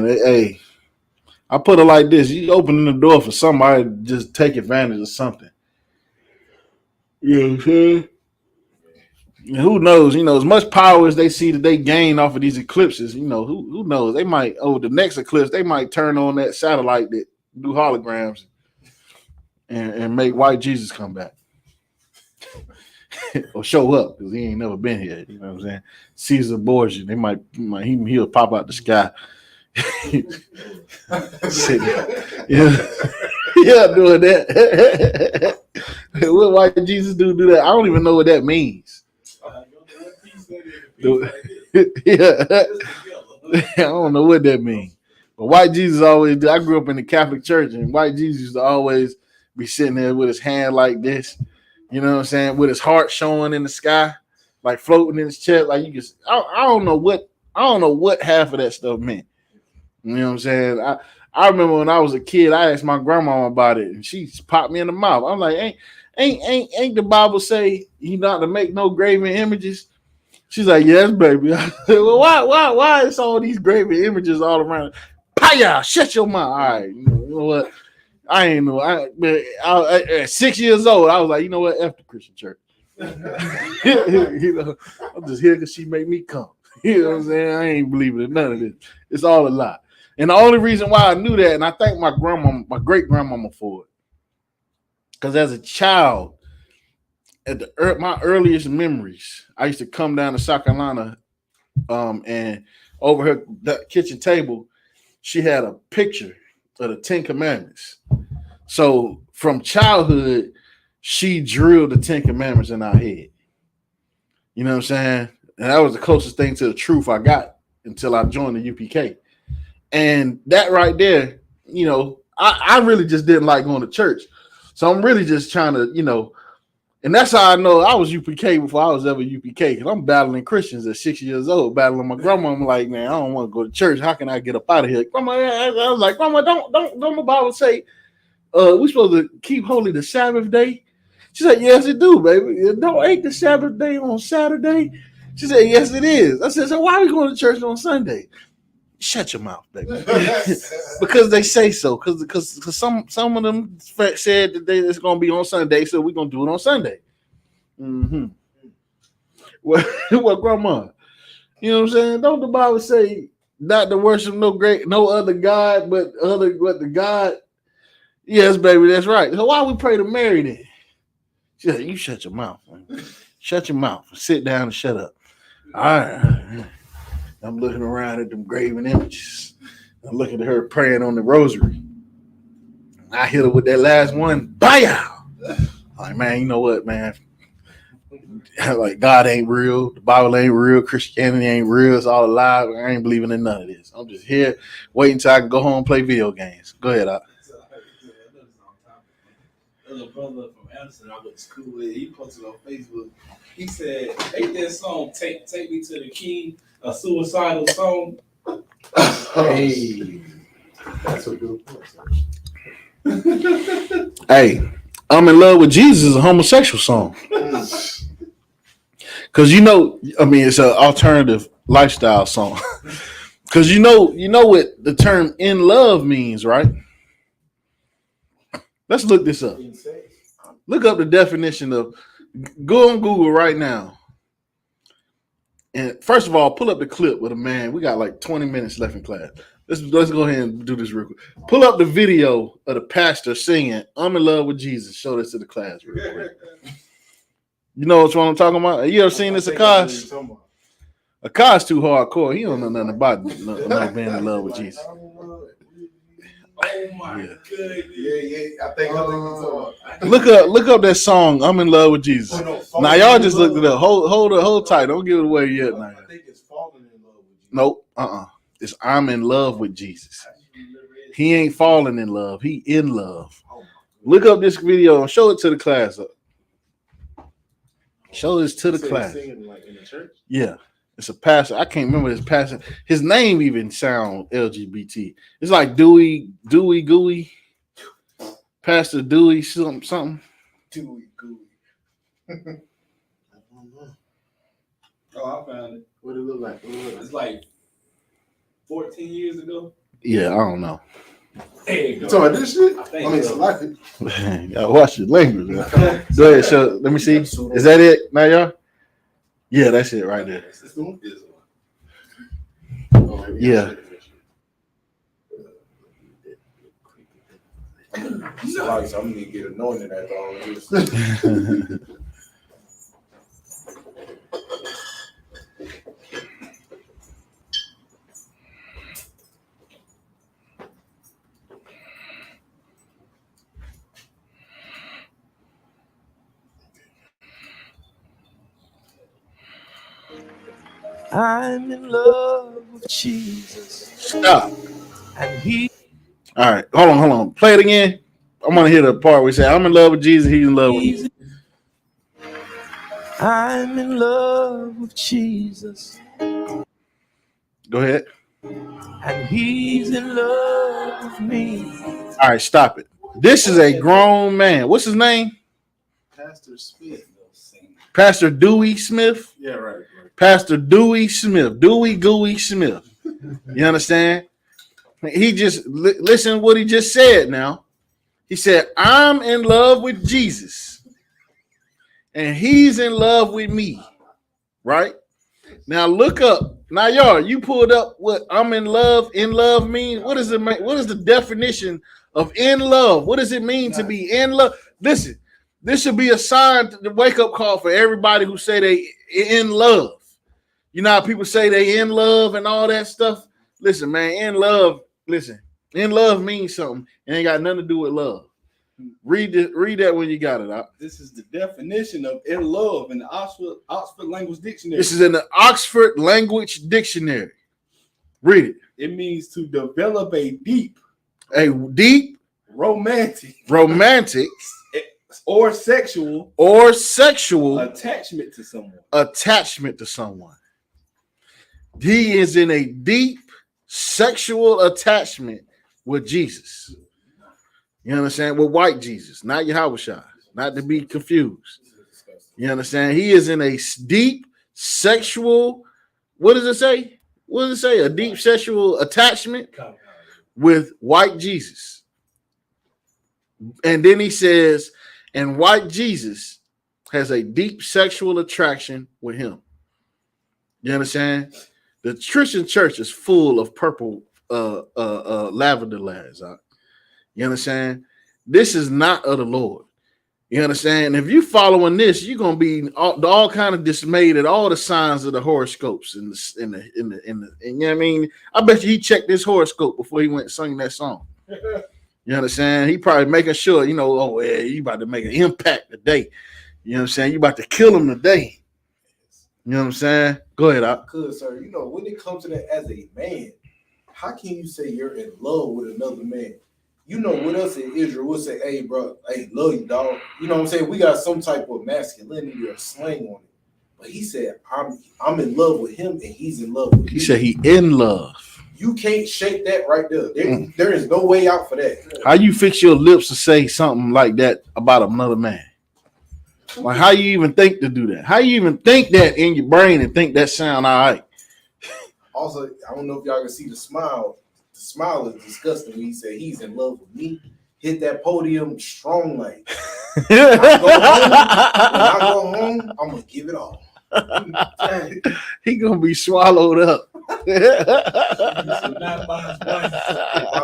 hey, I put it like this: you opening the door for somebody to just take advantage of something. You know what I'm saying? And who knows? As much power as they see that they gain off of these eclipses, who knows? They might the next eclipse, they might turn on that satellite that do holograms and make white Jesus come back. Or show up because he ain't never been here. You know what I'm saying? Caesar Borgia, he'll pop out the sky. Doing that. What white Jesus do that? I don't even know what that means. I don't know what that means. But white Jesus always do. I grew up in the Catholic Church, and white Jesus used to always be sitting there with his hand like this. You know what I'm saying? With his heart showing in the sky, like floating in his chest. Like you can, I don't know what half of that stuff meant. You know what I'm saying? I remember when I was a kid, I asked my grandma about it, and she popped me in the mouth. I'm like, ain't the Bible say you not to make no graven images? She's like, yes, baby. I said, well, why is all these graven images all around? Paya, shut your mouth. All right, you know what? I ain't know. At 6 years old, I was like, you know what? F the Christian church. I'm just here because she made me come. You know what I'm saying? I ain't believing in none of this. It's all a lie. And the only reason why I knew that, and I thank my great grandmama for it, because as a child, at my earliest memories, I used to come down to South Carolina, and over her kitchen table, she had a picture of the 10 Commandments. So from childhood, she drilled the 10 Commandments in our head. You know what I'm saying? And that was the closest thing to the truth I got until I joined the UPK. And that right there, I really just didn't like going to church. So I'm really just trying to, and that's how I know I was UPK before I was ever UPK, because I'm battling Christians at 6 years old, battling my grandma. I'm like, man, I don't want to go to church. How can I get up out of here? Grandma, I was like, Grandma, don't the Bible say we're supposed to keep holy the Sabbath day? She said, yes, it do, baby. Ain't the Sabbath day on Saturday? She said, yes, it is. I said, so why are we going to church on Sunday? Shut your mouth, baby. Because they say so. Because some of them said that it's going to be on Sunday, so we're going to do it on Sunday. Mm-hmm. Well, Grandma, you know what I'm saying? Don't the Bible say not to worship no other God but the God? Yes, baby, that's right. So why we pray to Mary then? She said, you shut your mouth, man. Shut your mouth. Sit down and shut up. All right. I'm looking around at them graven images. I'm looking at her praying on the rosary. I hit her with that last one. Baya! Like, man, you know what, man? Like, God ain't real. The Bible ain't real. Christianity ain't real. It's all a lie. I ain't believing in none of this. I'm just here waiting until I can go home and play video games. Go ahead, Doc. There's a brother from Anderson I went to school with. He posted on Facebook. He said, ain't that song, Take Me to the King, a suicidal song? Hey, that's a good point. Hey, I'm in love with Jesus is a homosexual song. Because it's an alternative lifestyle song. Because you know what the term in love means, right? Let's look this up. Look up the definition of, go on Google right now. And first of all, pull up the clip with a man. We got like 20 minutes left in class. Let's go ahead and do this real quick. Pull up the video of the pastor singing I'm in love with Jesus. Show this to the class real quick. You know what I'm talking about? You ever seen this, Akash? Akai's too hardcore. He don't know nothing about no being in love with Jesus. Oh my Yeah. goodness. Yeah. I think Look up that song. I'm in love with Jesus. Now y'all just looked it up. Hold tight. Don't give it away yet. Now. I think it's falling in love with you. Nope. It's I'm in love with Jesus. He ain't falling in love. He in love. Look up this video and show it to the class. Show this to the class. Singing like in the church? Yeah. It's a pastor. I can't remember his pastor. His name even sound LGBT. It's like Dewey Gooey. Pastor Dewey something. Dewey Gooey. Oh, I found it. What it look like? It's like 14 years ago. Yeah, I don't know. There you You go. talking about this shit? I I think mean, so. it's like it. Y'all watch your language. Man. Go ahead, show. Let me see. Is that it, now y'all? Yeah, that's it right there. This one. Yeah. So I'm gonna need to get anointed after all of this. I'm in love with Jesus. Stop. And he All right, hold on. Play it again. I'm gonna hear the part where he say, "I'm in love with Jesus. He's in love with me." I'm in love with Jesus. Go ahead. And he's in love with me. All right, stop it. This is a grown man. What's his name? Pastor Smith. Pastor Dewey Smith. Yeah, right. Pastor Dewey Smith. Dewey Gooey Smith. You understand? He just listen what he just said now. He said, I'm in love with Jesus. And he's in love with me. Right? Now look up. Now, y'all, you pulled up what I'm in love means. What is the definition of in love? What does it mean to be in love? Listen, this should be a sign, the wake-up call for everybody who say they in love. You know how people say they in love and all that stuff? Listen, man, in love means something. It ain't got nothing to do with love. Read that when you got it out. This is the definition of in love in the Oxford Language Dictionary. This is in the Oxford Language Dictionary. Read it. It means to develop a deep, romantic, or sexual attachment to someone. He is in a deep sexual attachment with Jesus. You understand? With white Jesus, not Yahushua, not to be confused. You understand? He is in a deep sexual, what does it say? What does it say? A deep sexual attachment with white Jesus. And then he says, and white Jesus has a deep sexual attraction with him. You understand? The Christian church is full of purple lavender lads. You understand? This is not of the Lord. You understand? If you following this, you're gonna be all kind of dismayed at all the signs of the horoscopes and you know what I mean? I bet you he checked his horoscope before he went and sung that song. You understand? He probably making sure, you know, oh yeah, you about to make an impact today. You know what I'm saying? You about to kill him today. You know what I'm saying? Go ahead, Al. Good, sir. You know, when it comes to that as a man, how can you say you're in love with another man? You know, with us in Israel, we'll say, hey, bro, hey, love you, dog. You know what I'm saying? We got some type of masculinity or slang on it. But he said, I'm in love with him and he's in love with me. He said he in love. You can't shake that right there. There is no way out for that. How you fix your lips to say something like that about another man? Like, how you even think to do that? How you even think that in your brain and think that sound all right? Also, I don't know if y'all can see the smile. The smile is disgusting when he said he's in love with me. Hit that podium strong like. When I go home, I'm gonna give it all. He gonna be swallowed up. By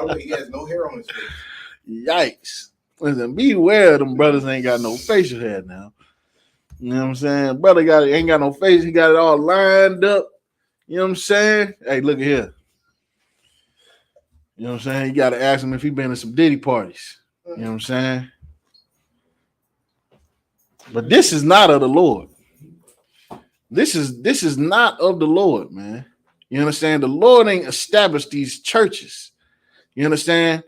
the way, he has no hair on his face. Yikes. Listen, beware of them brothers ain't got no facial hair now. You know what I'm saying? Brother ain't got no face. He got it all lined up. You know what I'm saying? Hey, look at here. You know what I'm saying? You got to ask him if he been to some Diddy parties. You know what I'm saying? But this is not of the Lord. This is not of the Lord, man. You understand? The Lord ain't established these churches. You understand?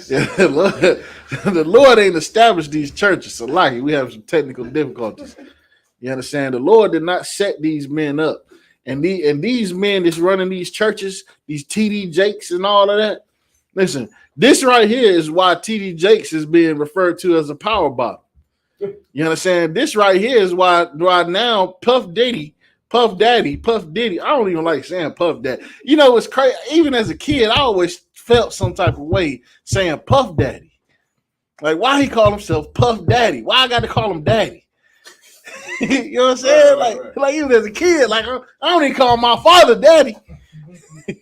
Yeah, the Lord ain't established these churches. So like we have some technical difficulties. You understand? The Lord did not set these men up. And these men that's running these churches, these TD Jakes and all of that. Listen, this right here is why TD Jakes is being referred to as a power bottom. You understand? This right here is why now Puff Daddy. I don't even like saying Puff Daddy. You know, it's crazy. Even as a kid, I always felt some type of way saying Puff Daddy. Like, why he call himself Puff Daddy? Why I got to call him Daddy? You know what I'm saying? Like even as a kid, like I don't even call my father Daddy.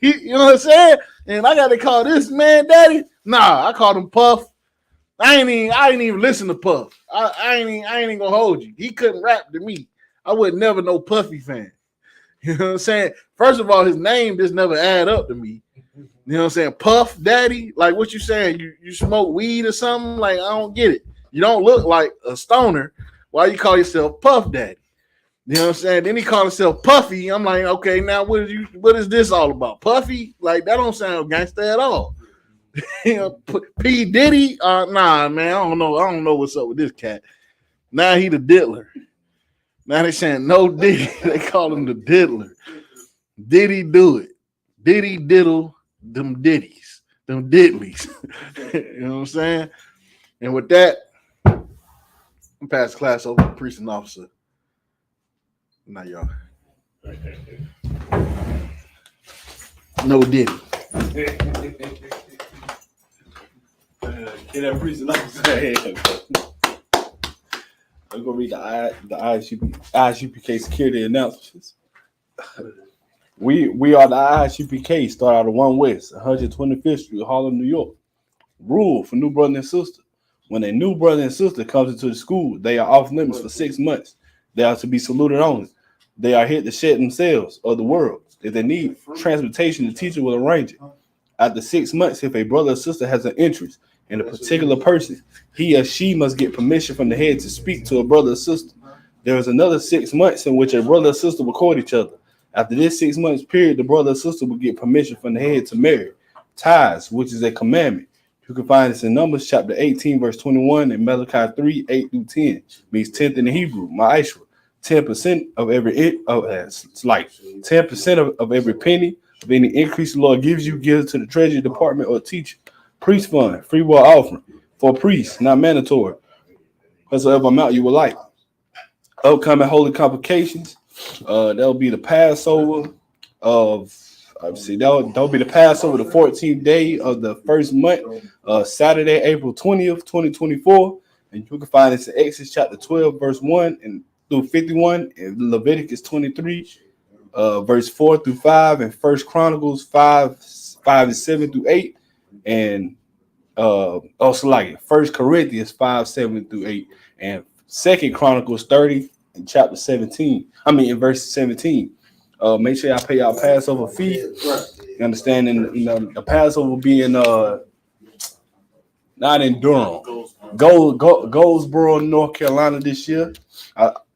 You know what I'm saying? And I got to call this man Daddy. Nah, I called him Puff. I ain't even listen to Puff. I ain't even gonna hold you. He couldn't rap to me. I would never know Puffy fan. You know what I'm saying? First of all, his name just never add up to me. You know what I'm saying? Puff Daddy, like what you saying? You smoke weed or something? Like I don't get it. You don't look like a stoner. Why you call yourself Puff Daddy? You know what I'm saying? Then he called himself Puffy. I'm like, okay, now what is this all about? Puffy? Like that don't sound gangster at all. You know, P Diddy? Nah, man, I don't know what's up with this cat. Now he the diddler. Now they saying no Diddy. They call him the diddler. Diddy do it. Diddy diddle them diddies. Them diddlies. You know what I'm saying? And with that, I'm pass class over to priest and officer. Not y'all. No Diddy. Get that priest and officer. I'm gonna read the ISUPK security announcements. We are the ISUPK, start out of 1 West, 125th Street, Harlem, New York. Rule for new brother and sister. When a new brother and sister comes into the school, they are off limits for 6 months. They are to be saluted only. They are here to shed themselves of the world. If they need transportation, the teacher will arrange it. After 6 months, if a brother or sister has an interest in a particular person, he or she must get permission from the head to speak to a brother or sister. There is another 6 months in which a brother or sister will court each other. After this 6 months period, the brother or sister will get permission from the head to marry. Tithes, which is a commandment. You can find this in Numbers chapter 18, verse 21, and Malachi 3, 8 through 10. Means 10th in the Hebrew, ma'ashra. 10% of every it's like 10% of every penny of any increase the Lord gives you, gives to the treasury department or teacher. Priest fund, free will offering for priests, not mandatory. Whatsoever amount you would like. Upcoming holy convocations. That'll be the Passover of that'll be the Passover, the 14th day of the first month, Saturday, April 20th, 2024. And you can find this in Exodus chapter 12, verse 1 and through 51, and Leviticus 23, verse 4 through 5, and First Chronicles 5 and 7 through 8, and also like First Corinthians 5, 7 through 8, and Second Chronicles 30 in chapter 17. In verse 17. Make sure y'all pay y'all Passover fee. You understand? And the Passover will be in not in Durham, Goldsboro, North Carolina this year.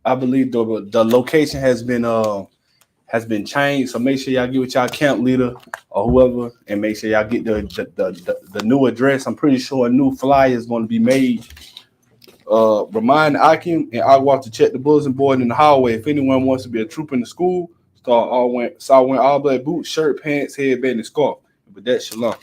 I believe the location has been changed. So make sure y'all get with y'all camp leader or whoever, and make sure y'all get the new address. I'm pretty sure a new flyer is going to be made. Remind Akim and Agua to check the bulletin board in the hallway if anyone wants to be a trooper in the school. Wearing all black boots, shirt, pants, headband, and scarf. But that's shalom.